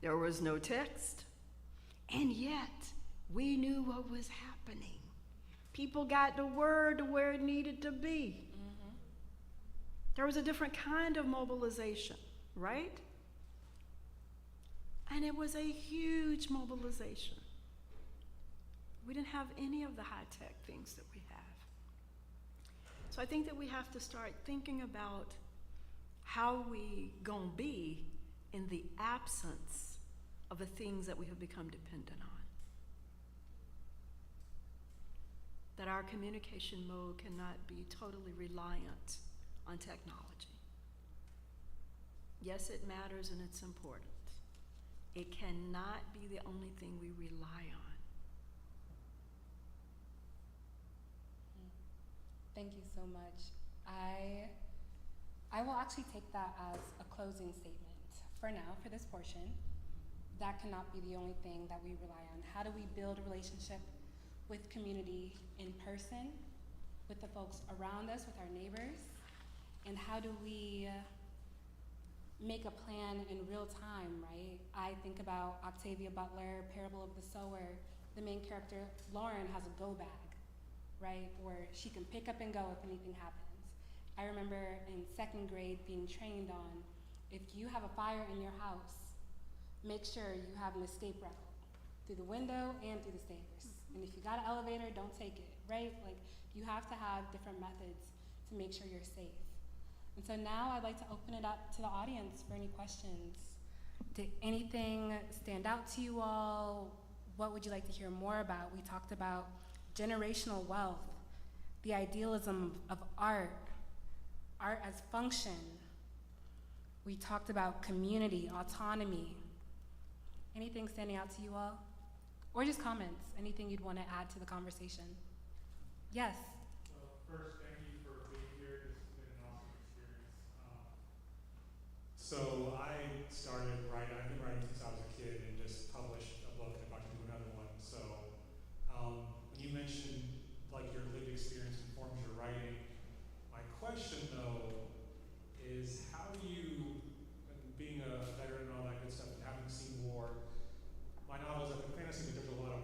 There was no text. And yet, we knew what was happening. People got the word to where it needed to be. Mm-hmm. There was a different kind of mobilization, right? And it was a huge mobilization. We didn't have any of the high-tech things that we have. So I think that we have to start thinking about how we gonna be in the absence of the things that we have become dependent on. That our communication mode cannot be totally reliant on technology. Yes, it matters and it's important. It cannot be the only thing we rely on. Thank you so much. I will actually take that as a closing statement for now, for this portion. That cannot be the only thing that we rely on. How do we build a relationship with community in person, with the folks around us, with our neighbors? And how do we make a plan in real time, right? I think about Octavia Butler, Parable of the Sower. The main character, Lauren, has a go bag, right? Where she can pick up and go if anything happens. I remember in second grade being trained on, if you have a fire in your house, make sure you have an escape route through the window and through the stairs. And if you got an elevator, don't take it, right? Like, you have to have different methods to make sure you're safe. And so now I'd like to open it up to the audience for any questions. Did anything stand out to you all? What would you like to hear more about? We talked about generational wealth, the idealism of art as function. We talked about community, autonomy. Anything standing out to you all? Or just comments, anything you'd want to add to the conversation? Yes? First, thank you for being here. This has been an awesome experience. So I started writing, I've been writing since I was a kid and just published a book and about to do another one. So when you mentioned like your lived experience informs your writing, my question though is how do you, being a veteran and all that good stuff and having seen war, my novel is like a fantasy, but there's a lot of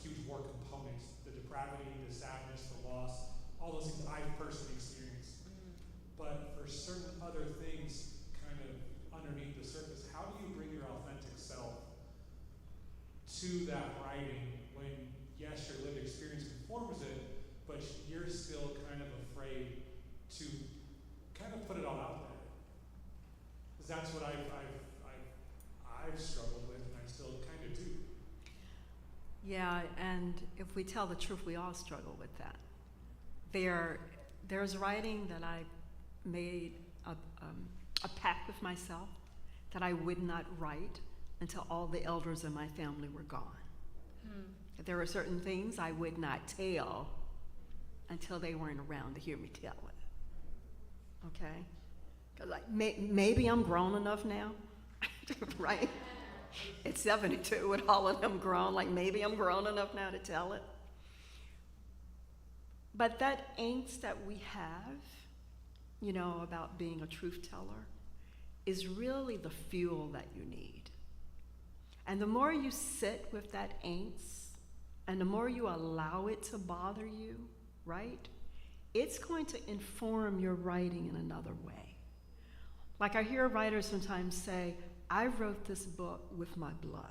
huge war components, the depravity, the sadness, the loss, all those things that I've personally experienced. But for certain other things kind of underneath the surface, how do you bring your authentic self to that writing when, yes, your lived experience informs it, but you're still kind of afraid to kind of put it all out there? Because that's what I've struggled with, and I still kind of do. Yeah, and if we tell the truth, we all struggle with that. There's writing that I made a pact with myself that I would not write until all the elders in my family were gone. There were certain things I would not tell until they weren't around to hear me tell it. Okay? Because like maybe I'm grown enough now, right? At 72, with all of them grown, like maybe I'm grown enough now to tell it. But that angst that we have, you know, about being a truth teller, is really the fuel that you need. And the more you sit with that angst, and the more you allow it to bother you, right? It's going to inform your writing in another way. Like I hear writers sometimes say, I wrote this book with my blood.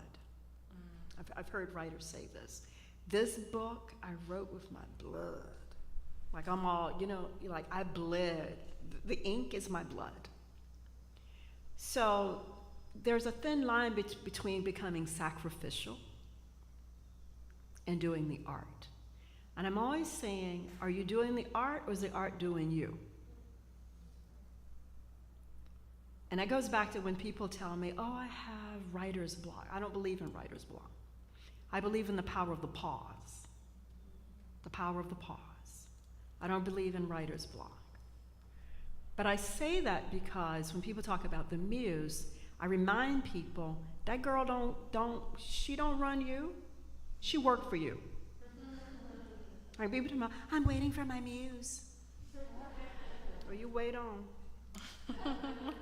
I've heard writers say this. This book I wrote with my blood. Like I'm all, you know, like I bled. The ink is my blood. So there's a thin line between becoming sacrificial and doing the art. And I'm always saying, are you doing the art or is the art doing you? And that goes back to when people tell me, oh, I have writer's block. I don't believe in writer's block. I believe in the power of the pause. The power of the pause. I don't believe in writer's block. But I say that because when people talk about the muse, I remind people, that girl she don't run you. She worked for you. Like people talk about, I'm waiting for my muse. Well, you wait on.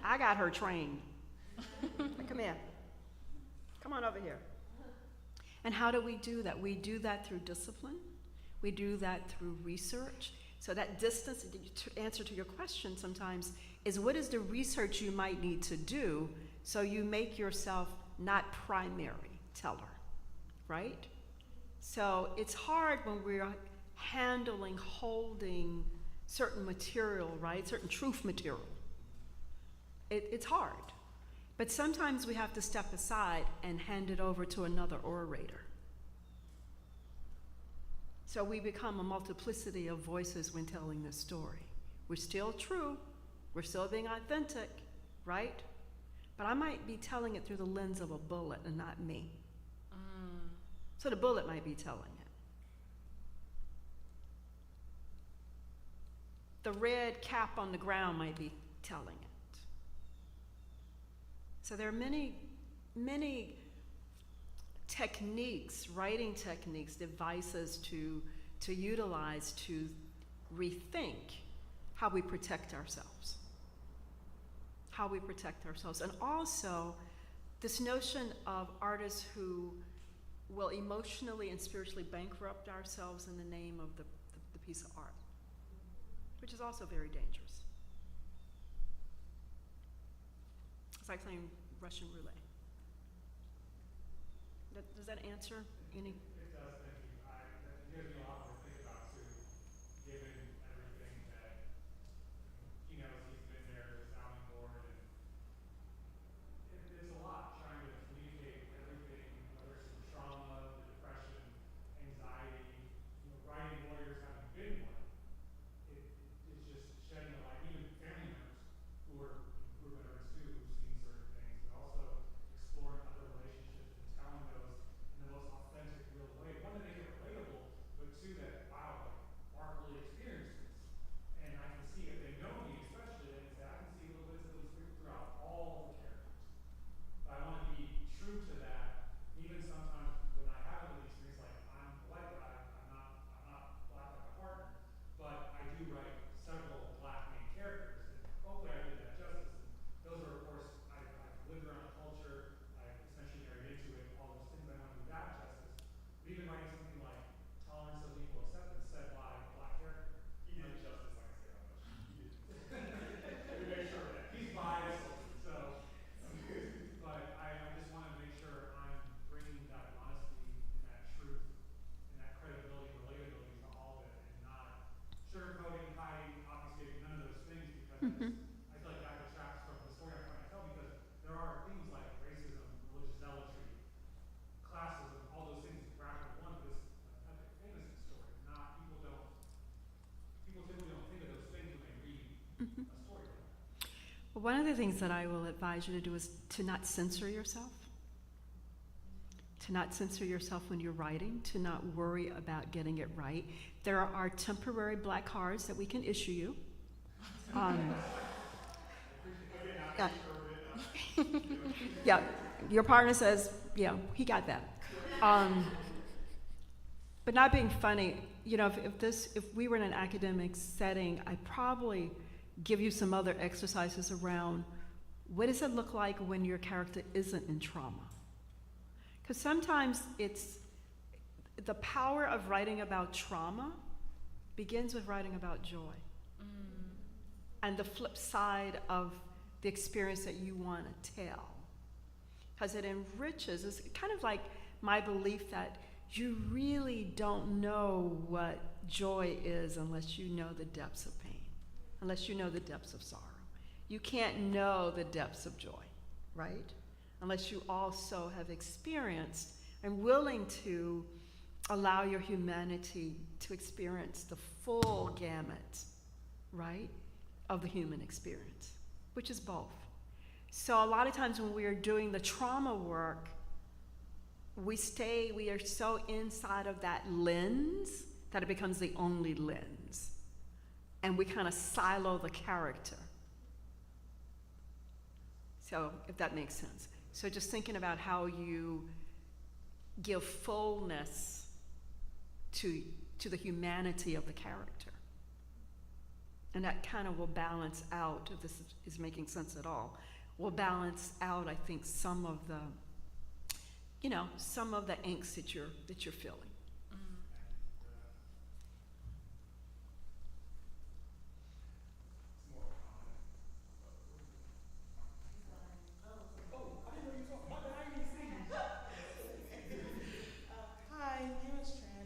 I got her trained. Come here. Come on over here. And how do we do that? We do that through discipline. We do that through research. So that distance, to answer to your question sometimes, is what is the research you might need to do so you make yourself not primary teller, right? So it's hard when we're holding certain material, right? Certain truth material. It's hard. But sometimes we have to step aside and hand it over to another orator. So we become a multiplicity of voices when telling this story. We're still true. We're still being authentic, right? But I might be telling it through the lens of a bullet and not me. So the bullet might be telling it. The red cap on the ground might be telling it. So there are many, many techniques, writing techniques, devices to utilize to rethink how we protect ourselves. How we protect ourselves. And also, this notion of artists who will emotionally and spiritually bankrupt ourselves in the name of the piece of art, which is also very dangerous. It's like playing Russian roulette. Does that answer any? It does, thank you. That gives me a lot more to think about too, given everything that he knows. He's been there as a sounding board, and it's a lot trying to communicate everything, whether it's the trauma, the depression, anxiety. You know, writing warriors having been one, it's just shedding a light. Even family members who are veterans too, who've seen certain things, but also exploring other relationships and telling those in the most authentic, real way. One, to make it relatable, but two, that, wow, like, Mark really experienced this. And I can see, if they know me especially, they can say, I can see little bits of this throughout all the characters. But I want to be true to that, even sometimes when I haven't really experienced, like, I'm a white guy, I'm not black like my partner, but I do write several black main characters, and hopefully I did that justice. And those are, of course, I've lived around the culture, I've essentially married into it, all those things, I want to do that justice. But even writing something like Tolerance of Equal Acceptance said by a black character. He did justice, I can say how much. He did. We make sure of that. He's biased, so, but I just want to make sure I'm bringing that honesty and that truth and that credibility and relatability to all of it, and not sugarcoating, hiding, obfuscating, none of those things, because I feel like that detracts from the story I'm trying to tell, because there are things like racism, religious zealotry, classism, all those things wrapped into one, but it's an epic fantasy story. People typically don't think of those things when they read a story like that. Well, one of the things that I will advise you to do is to not censor yourself. To not censor yourself when you're writing, to not worry about getting it right. There are temporary black cards that we can issue you. Yeah, your partner says, yeah, he got that. But not being funny, you know, if we were in an academic setting, I'd probably give you some other exercises around what does it look like when your character isn't in trauma? Because sometimes it's the power of writing about trauma begins with writing about joy. And the flip side of the experience that you want to tell. Because it enriches, it's kind of like my belief that you really don't know what joy is unless you know the depths of pain, unless you know the depths of sorrow. You can't know the depths of joy, right? Unless you also have experienced and willing to allow your humanity to experience the full gamut, right, of the human experience, which is both. So a lot of times when we are doing the trauma work, we are so inside of that lens that it becomes the only lens. And we kind of silo the character. So if that makes sense. So just thinking about how you give fullness to the humanity of the character. And that kind of will balance out, if this is making sense at all, will balance out, I think, some of the angst that you're feeling. Hi, my name is Tran.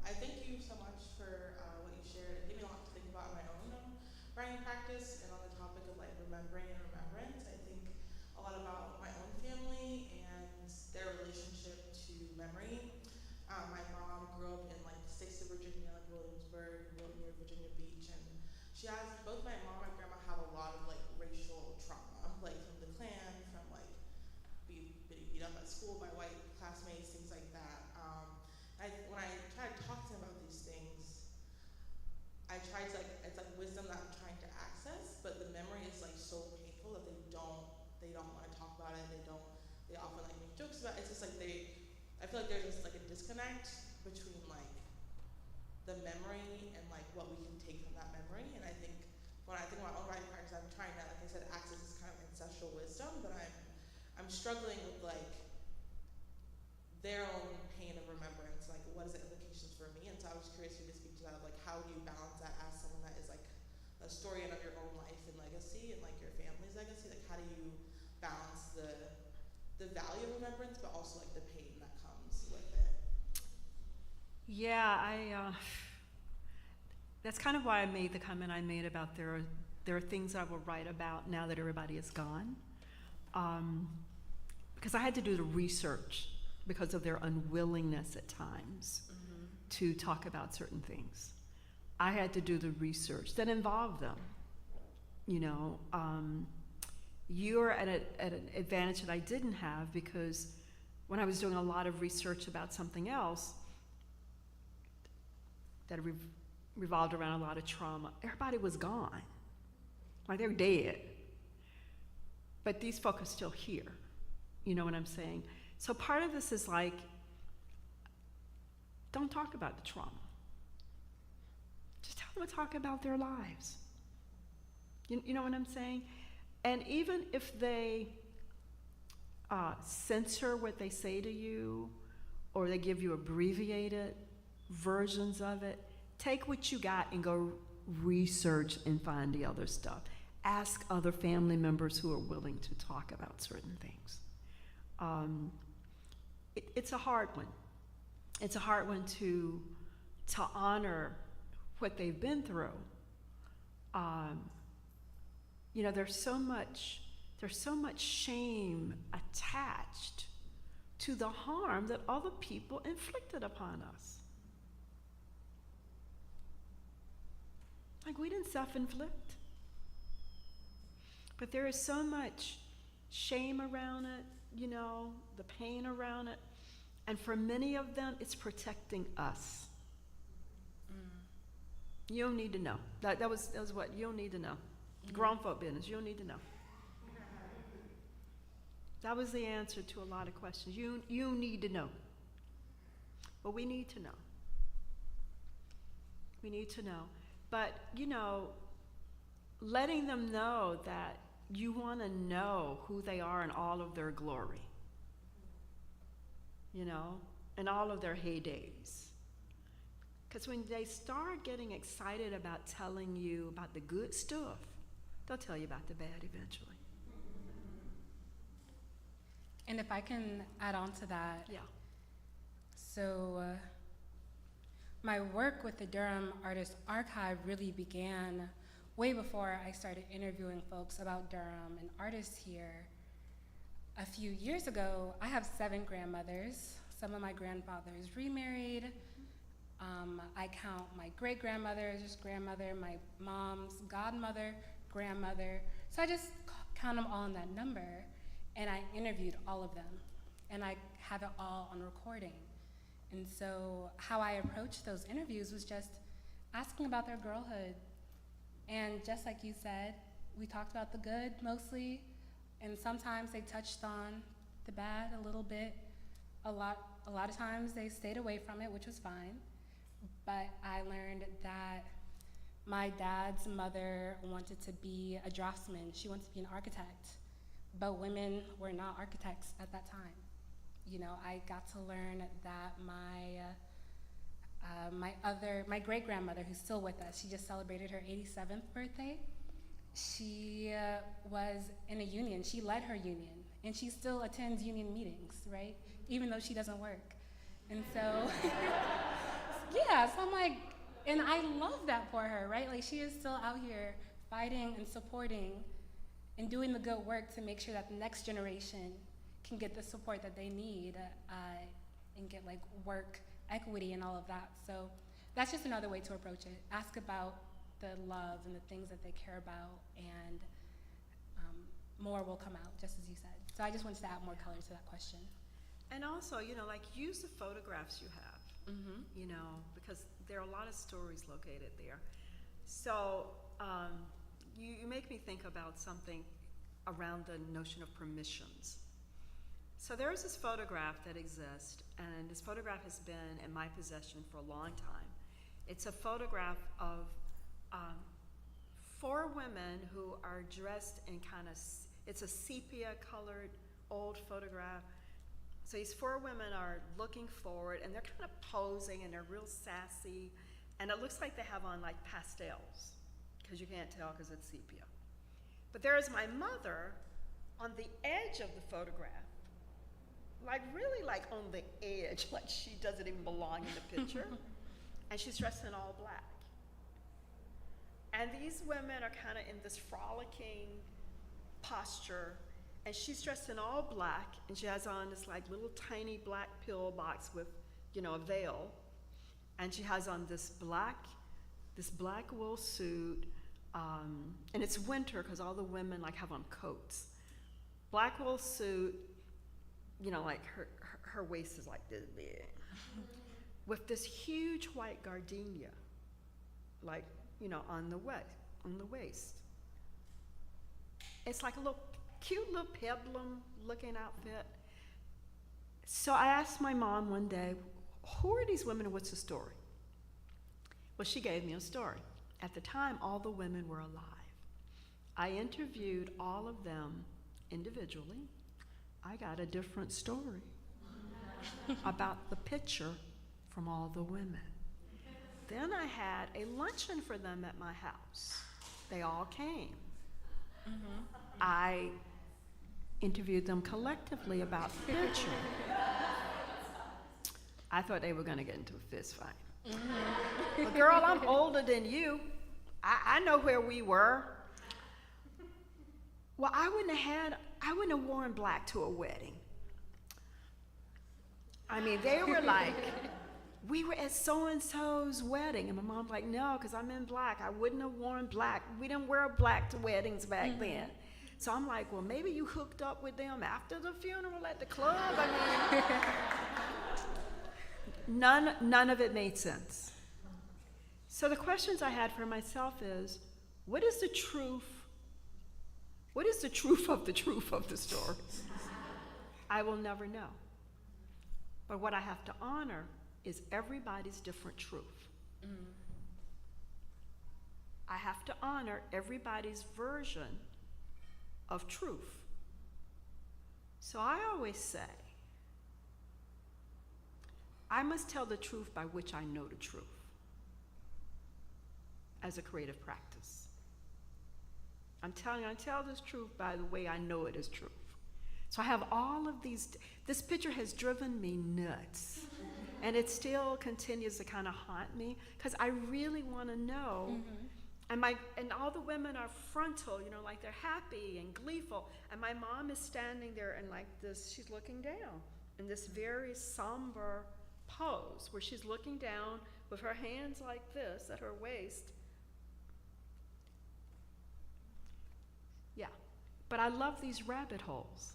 I thank you so much for what you shared. It gave me a lot to think about in my own writing practice and on the topic of like remembering and remembrance. I think a lot about my own family and their relationship to memory. My mom grew up in like the states of Virginia, like Williamsburg, near Virginia Beach, and she has both my mom and grandma have a lot of like racial trauma, like from the Klan, from like being beat up at school by white classmates, things like that. When I try to talk to them about these things, I try to like, it's like wisdom that I'm trying to access, but the memory is like so painful that they don't want to talk about it. They often like make jokes about it. It's just like I feel like there's just like a disconnect between like the memory and like what we can take from that memory. And I think when I think about my own writing practice, I'm trying to, like I said, access this kind of ancestral wisdom, but I'm struggling with like their own pain of remembrance, like what is the implications for me? And so I was curious for you to speak to that, of like how do you balance that as someone that is like a historian of your own life and legacy and like your family's legacy? Like how do you balance the value of remembrance, but also like the pain that comes with it? Yeah, that's kind of why I made the comment I made about there are things I will write about now that everybody is gone. Because I had to do the research because of their unwillingness at times to talk about certain things. I had to do the research that involved them. You know, you're at an advantage that I didn't have, because when I was doing a lot of research about something else that revolved around a lot of trauma, everybody was gone. Like they're dead. But these folk are still here. You know what I'm saying? So part of this is like, don't talk about the trauma. Just tell them to talk about their lives. You know what I'm saying? And even if they censor what they say to you, or they give you abbreviated versions of it, take what you got and go research and find the other stuff. Ask other family members who are willing to talk about certain things. It's a hard one. It's a hard one to honor what they've been through. You know, there's so much shame attached to the harm that other people inflicted upon us. Like, we didn't self-inflict. But there is so much shame around it, you know, the pain around it. And for many of them, it's protecting us. You don't need to know. That was what you don't need to know. Grown folk business, you don't need to know. That was the answer to a lot of questions. You need to know. Well, we need to know. We need to know. But, letting them know that you want to know who they are in all of their glory, in all of their heydays. Because when they start getting excited about telling you about the good stuff, they'll tell you about the bad eventually. And if I can add on to that. Yeah. So my work with the Durham Artist Archive really began way before I started interviewing folks about Durham and artists here. A few years ago, I have 7 grandmothers. Some of my grandfathers remarried. I count my great-grandmother's grandmother, my mom's godmother, grandmother. So I just count them all in that number. And I interviewed all of them. And I have it all on recording. And so how I approached those interviews was just asking about their girlhood. And just like you said, we talked about the good mostly, and sometimes they touched on the bad a little bit. A lot of times they stayed away from it, which was fine. But I learned that my dad's mother wanted to be a draftsman. She wanted to be an architect, but women were not architects at that time. I got to learn that my great-grandmother, who's still with us, she just celebrated her 87th birthday. She was in a union. She led her union, and she still attends union meetings, right? Even though she doesn't work. And so, yeah, so I'm like, and I love that for her, right? Like, she is still out here fighting and supporting and doing the good work to make sure that the next generation can get the support that they need and get like work equity and all of that. So that's just another way to approach it. Ask about the love and the things that they care about, and more will come out, just as you said. So I just wanted to add more color to that question. And also, use the photographs you have, because there are a lot of stories located there. So you make me think about something around the notion of permissions. So there is this photograph that exists, and this photograph has been in my possession for a long time. It's a photograph of 4 women who are dressed in it's a sepia-colored old photograph. So these 4 women are looking forward, and they're kind of posing, and they're real sassy, and it looks like they have on like pastels, because you can't tell because it's sepia. But there is my mother on the edge of the photograph, like really like on the edge, like she doesn't even belong in the picture, and she's dressed in all black. And these women are kind of in this frolicking posture, and she's dressed in all black, and she has on this like little tiny black pillbox with, a veil, and she has on this black wool suit, and it's winter because all the women like have on coats. Black wool suit, like her waist is like this big, with this huge white gardenia, like, on the waist. It's like a cute little peplum looking outfit. So I asked my mom one day, who are these women and what's the story? Well, she gave me a story. At the time, all the women were alive. I interviewed all of them individually. I got a different story about the picture from all the women. Then I had a luncheon for them at my house. They all came. Mm-hmm. I interviewed them collectively about the picture. I thought they were going to get into a fist fight. Mm-hmm. But girl, I'm older than you. I know where we were. Well, I wouldn't have worn black to a wedding. I mean, they were like, we were at so-and-so's wedding. And my mom's like, no, because I'm in black. I wouldn't have worn black. We didn't wear black to weddings back mm-hmm. then. So I'm like, well, maybe you hooked up with them after the funeral at the club. I mean, none of it made sense. So the questions I had for myself is, what is the truth? What is the truth of the story? I will never know. But what I have to honor is everybody's different truth. I have to honor everybody's version of truth. So I always say, I must tell the truth by which I know the truth as a creative practice. I'm telling you, I tell this truth by the way I know it is truth. So I have all of these, this picture has driven me nuts. And it still continues to kind of haunt me because I really want to know. And all the women are frontal, you know, like they're happy and gleeful. And my mom is standing there and like this, she's looking down in this very somber pose where she's looking down with her hands like this at her waist. Yeah, but I love these rabbit holes.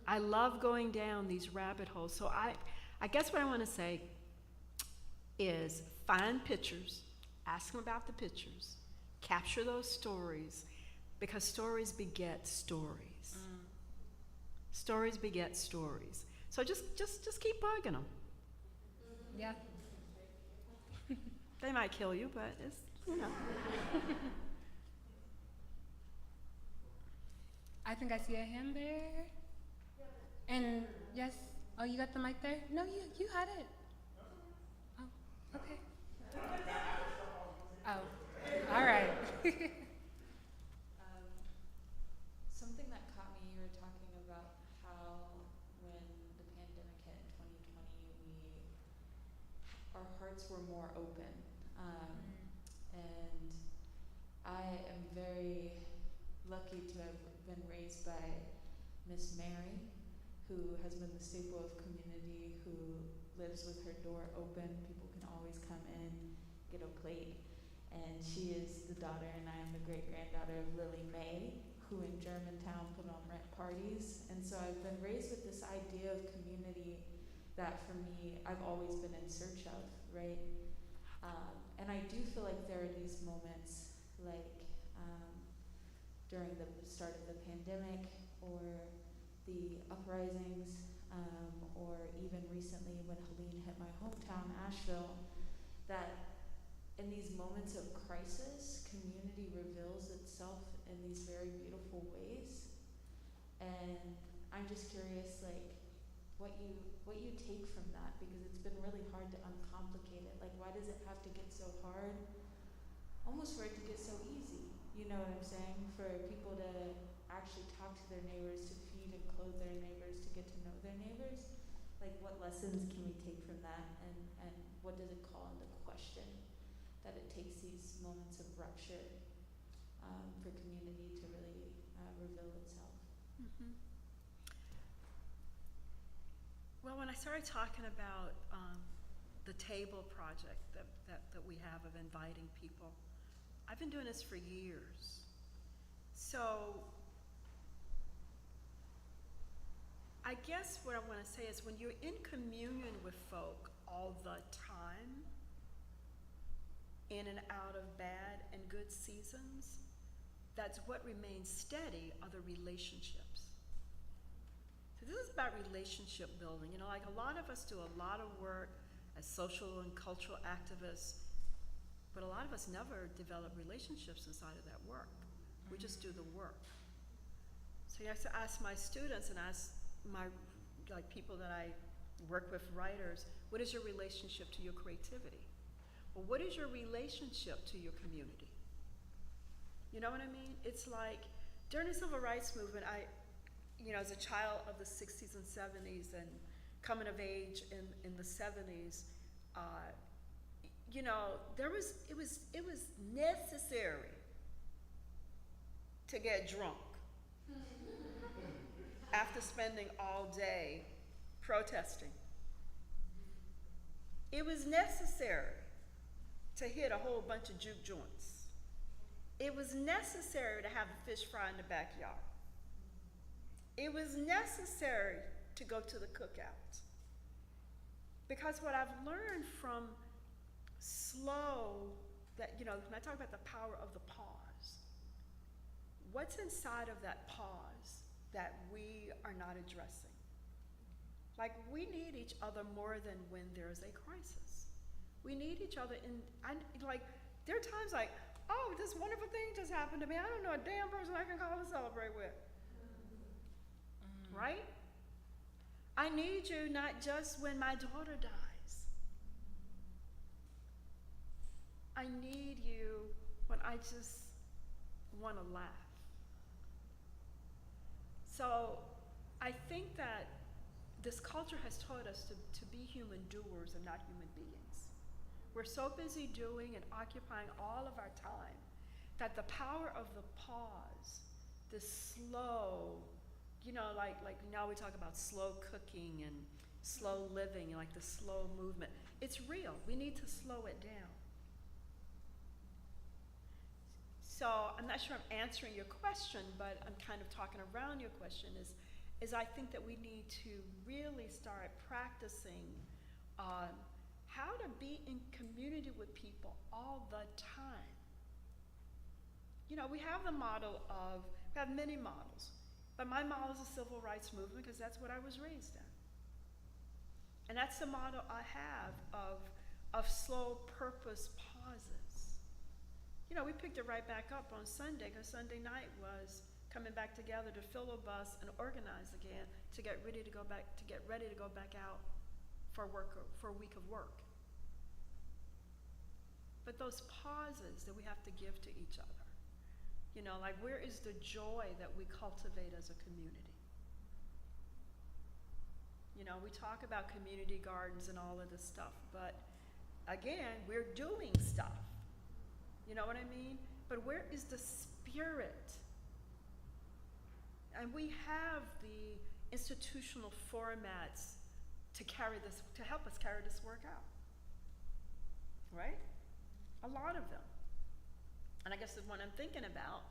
I love going down these rabbit holes. So I guess what I want to say is find pictures, ask them about the pictures, capture those stories, because stories beget stories. Stories beget stories. So just keep bugging them. Yeah. They might kill you, but it's, you know. I think I see a hand there. And yes, oh, you got the mic there? No, you had it. Oh, okay. Oh, all right. Something that caught me, you were talking about how when the pandemic hit in 2020, our hearts were more open. And I am very lucky to have been raised by Miss Mary, who has been the staple of community, who lives with her door open. People can always come in, get a plate. And she is the daughter, and I am the great-granddaughter of Lily May, who in Germantown put on rent parties. And so I've been raised with this idea of community that for me, I've always been in search of, right? And I do feel like there are these moments, like during the start of the pandemic, or the uprisings, or even recently when Helene hit my hometown, Asheville, that in these moments of crisis, community reveals itself in these very beautiful ways. And I'm just curious, like, what you take from that, because it's been really hard to uncomplicate it. Like, why does it have to get so hard? Almost for it to get so easy, you know what I'm saying? For people to actually talk to their neighbors, to feed and clothe their neighbors, to get to know their neighbors. Like, what lessons can we take from that, and what does it call into question? That it takes these moments of rupture for community to really reveal itself. Well, when I started talking about the table project that we have of inviting people, I've been doing this for years. So I guess what I want to say is when you're in communion with folk all the time, in and out of bad and good seasons, that's what remains steady are the relationships. So this is about relationship building. You know, like a lot of us do a lot of work as social and cultural activists, but a lot of us never develop relationships inside of that work. We just do the work. So I ask my students and ask my people that I work with, writers, what is your relationship to your creativity? Well, what is your relationship to your community? You know what I mean? It's like during the civil rights movement, as a child of the 60s and 70s and coming of age in the 70s, it was necessary to get drunk after spending all day protesting. It was necessary to hit a whole bunch of juke joints. It was necessary to have a fish fry in the backyard. It was necessary to go to the cookout. Because what I've learned from when I talk about the power of the pause, what's inside of that pause that we are not addressing? Like, we need each other more than when there's a crisis. We need each other like, there are times like, oh, this wonderful thing just happened to me. I don't know a damn person I can call and celebrate with. Right? I need you not just when my daughter dies. I need you when I just want to laugh. So I think that this culture has taught us to be human doers and not human beings. We're so busy doing and occupying all of our time that the power of the pause, the slow, like now we talk about slow cooking and slow living, like the slow movement. It's real. We need to slow it down. So I'm not sure I'm answering your question, but I'm kind of talking around your question is I think that we need to really start practicing how to be in community with people all the time. We have the model we have many models, but my model is the civil rights movement because that's what I was raised in. And that's the model I have of slow purpose pauses. We picked it right back up on Sunday because Sunday night was coming back together to filibust and organize again to get ready to go back out for a week of work. But those pauses that we have to give to each other, like, where is the joy that we cultivate as a community? We talk about community gardens and all of this stuff, but again, we're doing stuff. You know what I mean? But where is the spirit? And we have the institutional formats to help us carry this work out. Right? A lot of them. And I guess the one I'm thinking about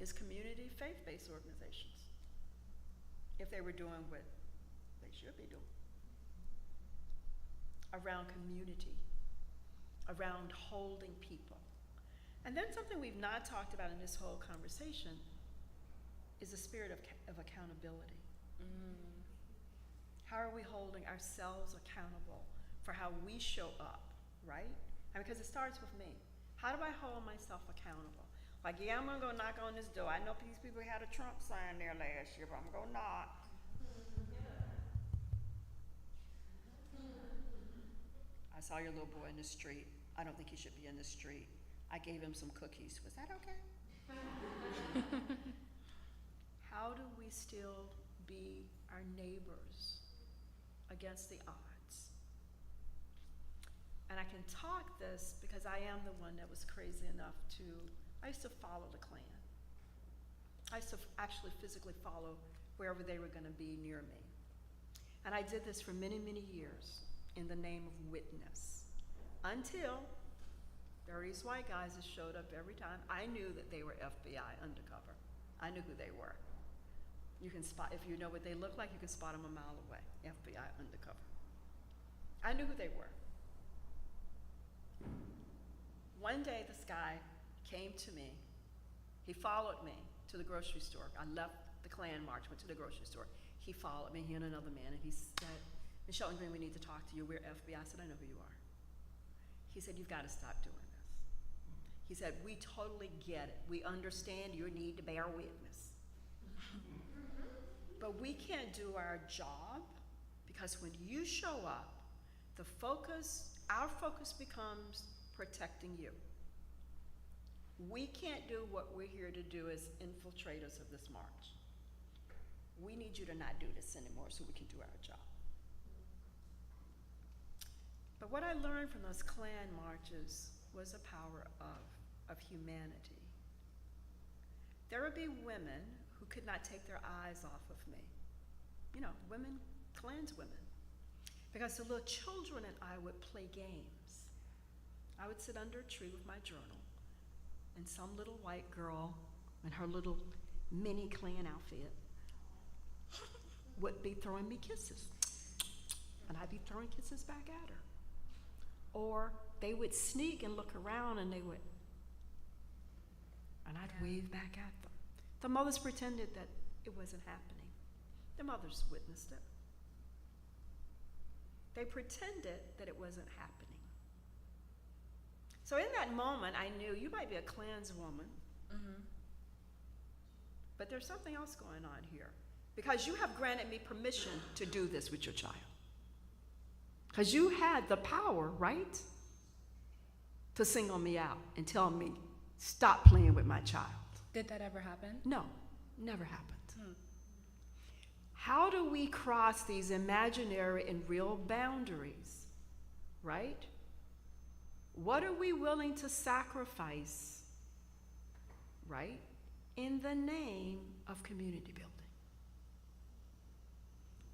is community faith-based organizations. If they were doing what they should be doing. Around community, around holding people. And then something we've not talked about in this whole conversation is the spirit of accountability. How are we holding ourselves accountable for how we show up, right? And because it starts with me. How do I hold myself accountable? Like, yeah, I'm gonna go knock on this door. I know these people had a Trump sign there last year, but I'm gonna knock. I saw your little boy in the street. I don't think he should be in the street. I gave him some cookies. Was that okay? How do we still be our neighbors against the odds? And I can talk this because I am the one that was crazy enough I used to follow the Klan. I used to actually physically follow wherever they were gonna be near me. And I did this for many, many years in the name of witness. Until there were these white guys that showed up every time. I knew that they were FBI undercover. I knew who they were. You can spot, if you know what they look like, you can spot them a mile away. FBI undercover. I knew who they were. One day this guy came to me. He followed me to the grocery store. I left the Klan march, went to the grocery store. He followed me, he and another man, and he said, "Ms. Shelton Green, we need to talk to you. We're FBI." I said, "I know who you are." He said, "You've got to stop doing this." He said, "We totally get it. We understand your need to bear witness. But we can't do our job because when you show up, our focus becomes protecting you. We can't do what we're here to do as infiltrators of this march. We need you to not do this anymore so we can do our job." But what I learned from those Klan marches was the power of humanity. There would be women who could not take their eyes off of me. Women, Klanswomen. Because the little children and I would play games. I would sit under a tree with my journal, and some little white girl in her little mini Klan outfit would be throwing me kisses. And I'd be throwing kisses back at her. Or they would sneak and look around and and I'd wave back at them. The mothers pretended that it wasn't happening. The mothers witnessed it. They pretended that it wasn't happening. So in that moment, I knew you might be a clanswoman, but there's something else going on here. Because you have granted me permission to do this with your child. Because you had the power, right? To single me out and tell me, stop playing with my child. Did that ever happen? No, never happened. How do we cross these imaginary and real boundaries, right? What are we willing to sacrifice, right, in the name of community building?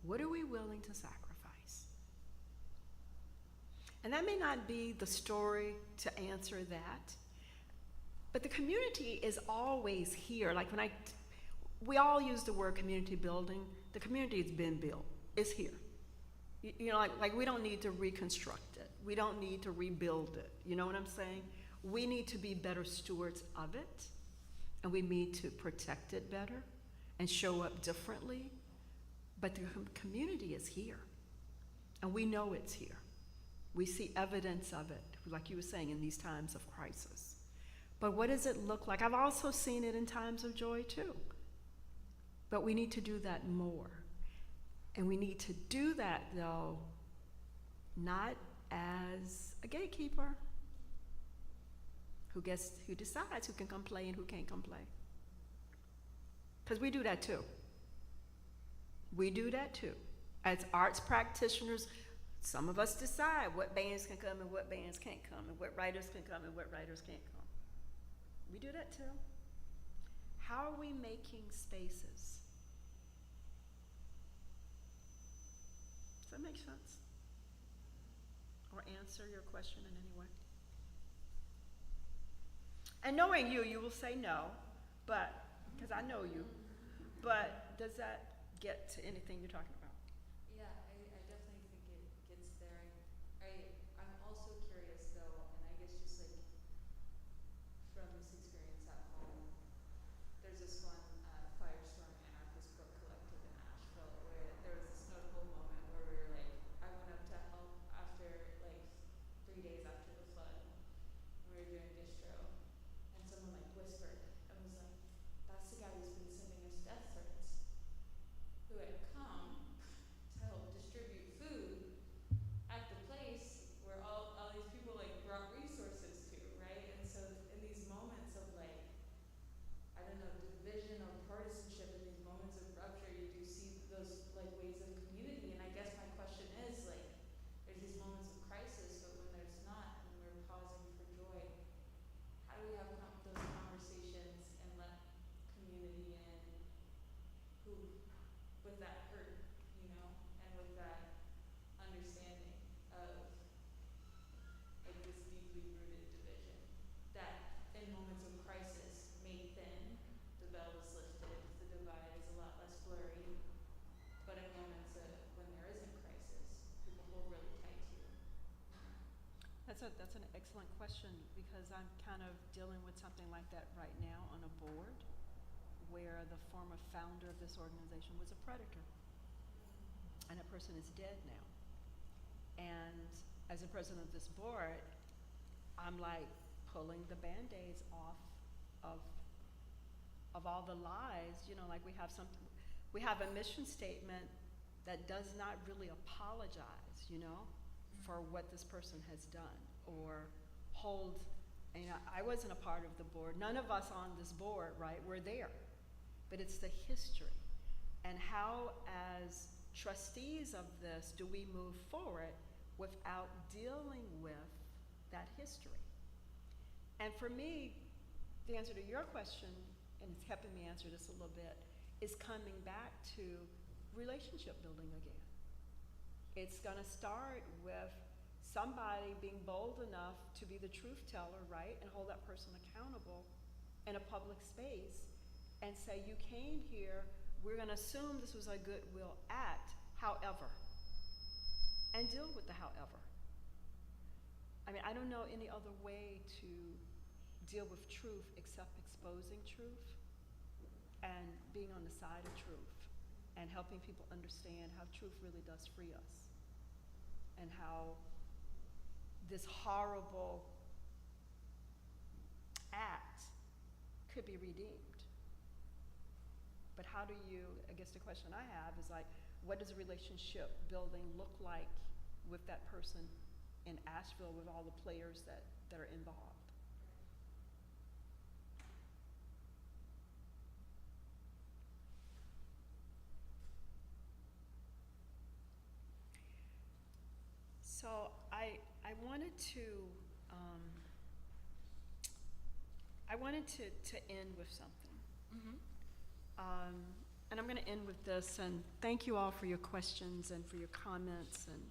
What are we willing to sacrifice? And that may not be the story to answer that, but the community is always here. Like when we all use the word community building. The community has been built. It's here. You know, like we don't need to reconstruct it. We don't need to rebuild it. You know what I'm saying? We need to be better stewards of it, and we need to protect it better and show up differently. But the community is here, and we know it's here. We see evidence of it, like you were saying, in these times of crisis. But what does it look like? I've also seen it in times of joy, too. But we need to do that more. And we need to do that, though, not as a gatekeeper who decides who can come play and who can't come play. Because we do that, too. We do that, too. As arts practitioners, some of us decide what bands can come and what bands can't come, and what writers can come and what writers can't come. We do that, too. How are we making spaces? Does that make sense? Or answer your question in any way? And knowing you, you will say no, but, because I know you, but does that get to anything you're talking about? Yeah, I definitely think it gets there. I'm also curious though, and I guess just like from this experience at home, there's this one Firestorm Anarchist Book Collective in Asheville where there was this notable moment where we were like, I went up to help after like 3 days after the flood, and we were doing distro, and someone like whispered and was like, that's the guy who's been sending us death threats, who had come to help distribute food at the place where all these people like brought resources to, right? And so in these moments of like, I don't know, division or partisanship, in these moments of rupture, you do see those like ways of community. And I guess my question is like, there's these moments of crisis, but when there's not, and we're pausing for joy, how do we have those conversations and let community in who, with that hurt, you know, and with that understanding of like this deeply rooted division that in moments of crisis made thin, the veil is lifted, the divide is a lot less blurry, but in moments when there isn't crisis, people hold really tight to you. That's an excellent question, because I'm kind of dealing with something like that right now on a board where the former founder of this organization was a predator, and that person is dead now. And as a president of this board, I'm like pulling the Band-Aids off of all the lies. You know, like we have a mission statement that does not really apologize, you know, for what this person has done, or hold, you know, I wasn't a part of the board. None of us on this board, right, were there. But it's the history. And how, as trustees of this, do we move forward without dealing with that history? And for me, the answer to your question, and it's helping me answer this a little bit, is coming back to relationship building again. It's gonna start with somebody being bold enough to be the truth teller, right, and hold that person accountable in a public space and say, you came here, we're gonna assume this was a goodwill act, however, and deal with the however. I mean, I don't know any other way to deal with truth except exposing truth and being on the side of truth and helping people understand how truth really does free us. and how this horrible act could be redeemed. But how do you, I guess the question I have is like, what does a relationship building look like with that person in Asheville with all the players that are involved? So I wanted to end with something. And I'm going to end with this, and thank you all for your questions and for your comments and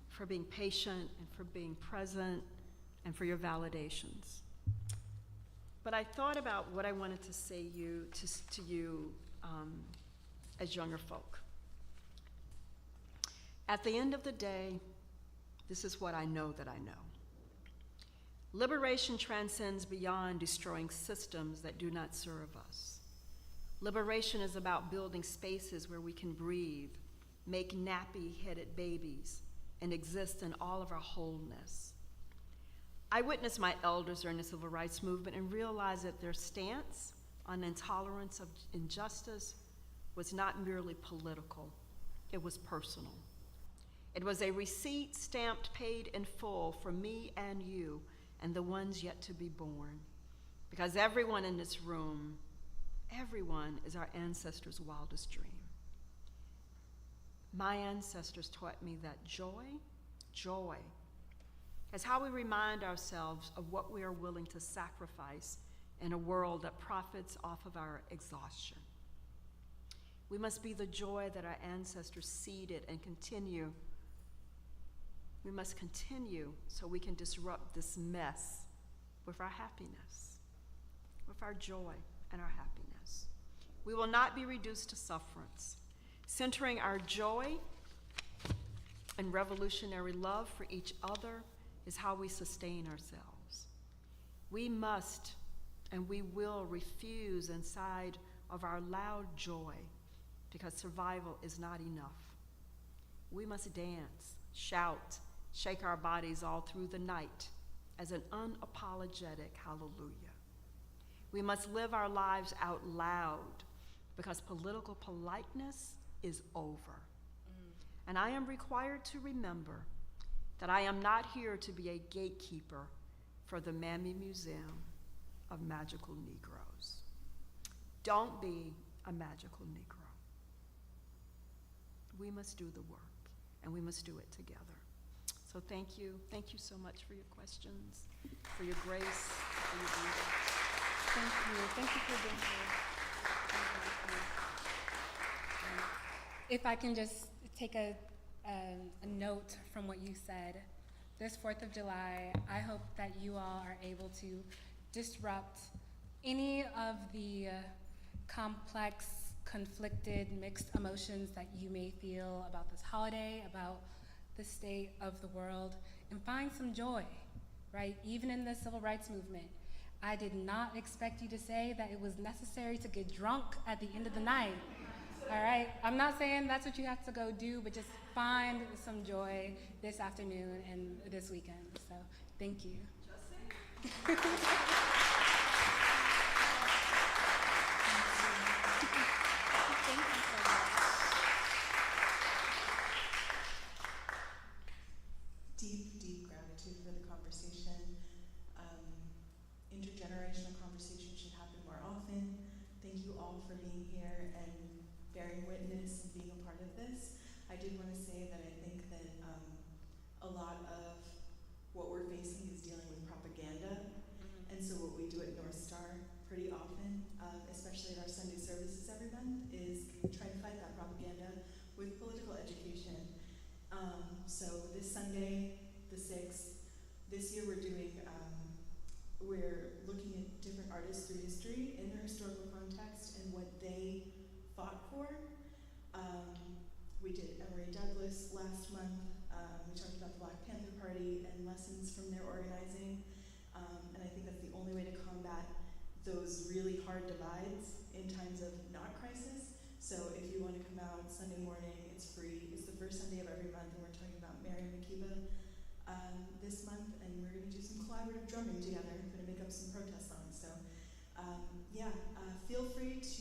for being patient and for being present and for your validations. But I thought about what I wanted to say to you as younger folk. At the end of the day, this is what I know that I know. Liberation transcends beyond destroying systems that do not serve us. Liberation is about building spaces where we can breathe, make nappy-headed babies, and exist in all of our wholeness. I witnessed my elders during the civil rights movement and realized that their stance on intolerance of injustice was not merely political, it was personal. It was a receipt stamped paid in full for me and you and the ones yet to be born. Because everyone in this room, everyone is our ancestors' wildest dream. My ancestors taught me that joy, is how we remind ourselves of what we are willing to sacrifice in a world that profits off of our exhaustion. We must be the joy that our ancestors seeded and continue. We must continue so we can disrupt this mess with our happiness, with our joy and our happiness. We will not be reduced to sufferance. Centering our joy and revolutionary love for each other is how we sustain ourselves. We must and we will refuse inside of our loud joy because survival is not enough. We must dance, shout, shake our bodies all through the night as an unapologetic hallelujah. We must live our lives out loud because political politeness is over. And I am required to remember that I am not here to be a gatekeeper for the Mammy Museum of Magical Negroes. Don't be a magical Negro. We must do the work, and we must do it together. So thank you. Thank you so much for your questions, for your grace, for your beauty. Thank you. Thank you for being here. If I can just take a note from what you said, this 4th of July, I hope that you all are able to disrupt any of the complex, conflicted, mixed emotions that you may feel about this holiday, about the state of the world, and find some joy, right? Even in the civil rights movement, I did not expect you to say that it was necessary to get drunk at the end of the night. All right, I'm not saying that's what you have to go do, but just find some joy this afternoon and this weekend. So, thank you. Deep gratitude for the conversation. Intergenerational conversation should happen more often. Thank you all for being here and bearing witness and being a part of this. I did want to say that I think that a lot of what we're facing is dealing with propaganda. And so what we do at NorthStar pretty often, especially at our Sunday services every month, is try to fight that propaganda with political education. So this Sunday, the 6th, this year we're looking at different artists through history in their historical context and what they fought for. We did Emory Douglas last month. We talked about the Black Panther Party and lessons from their organizing. And I think that's the only way to combat those really hard divides in times of not crisis. So if you want to come out Sunday morning, it's free. It's the first Sunday of every month, and we're talking about Mary McKeeba this month, and we're going to do some collaborative drumming together. We're going to make up some protest songs. So feel free to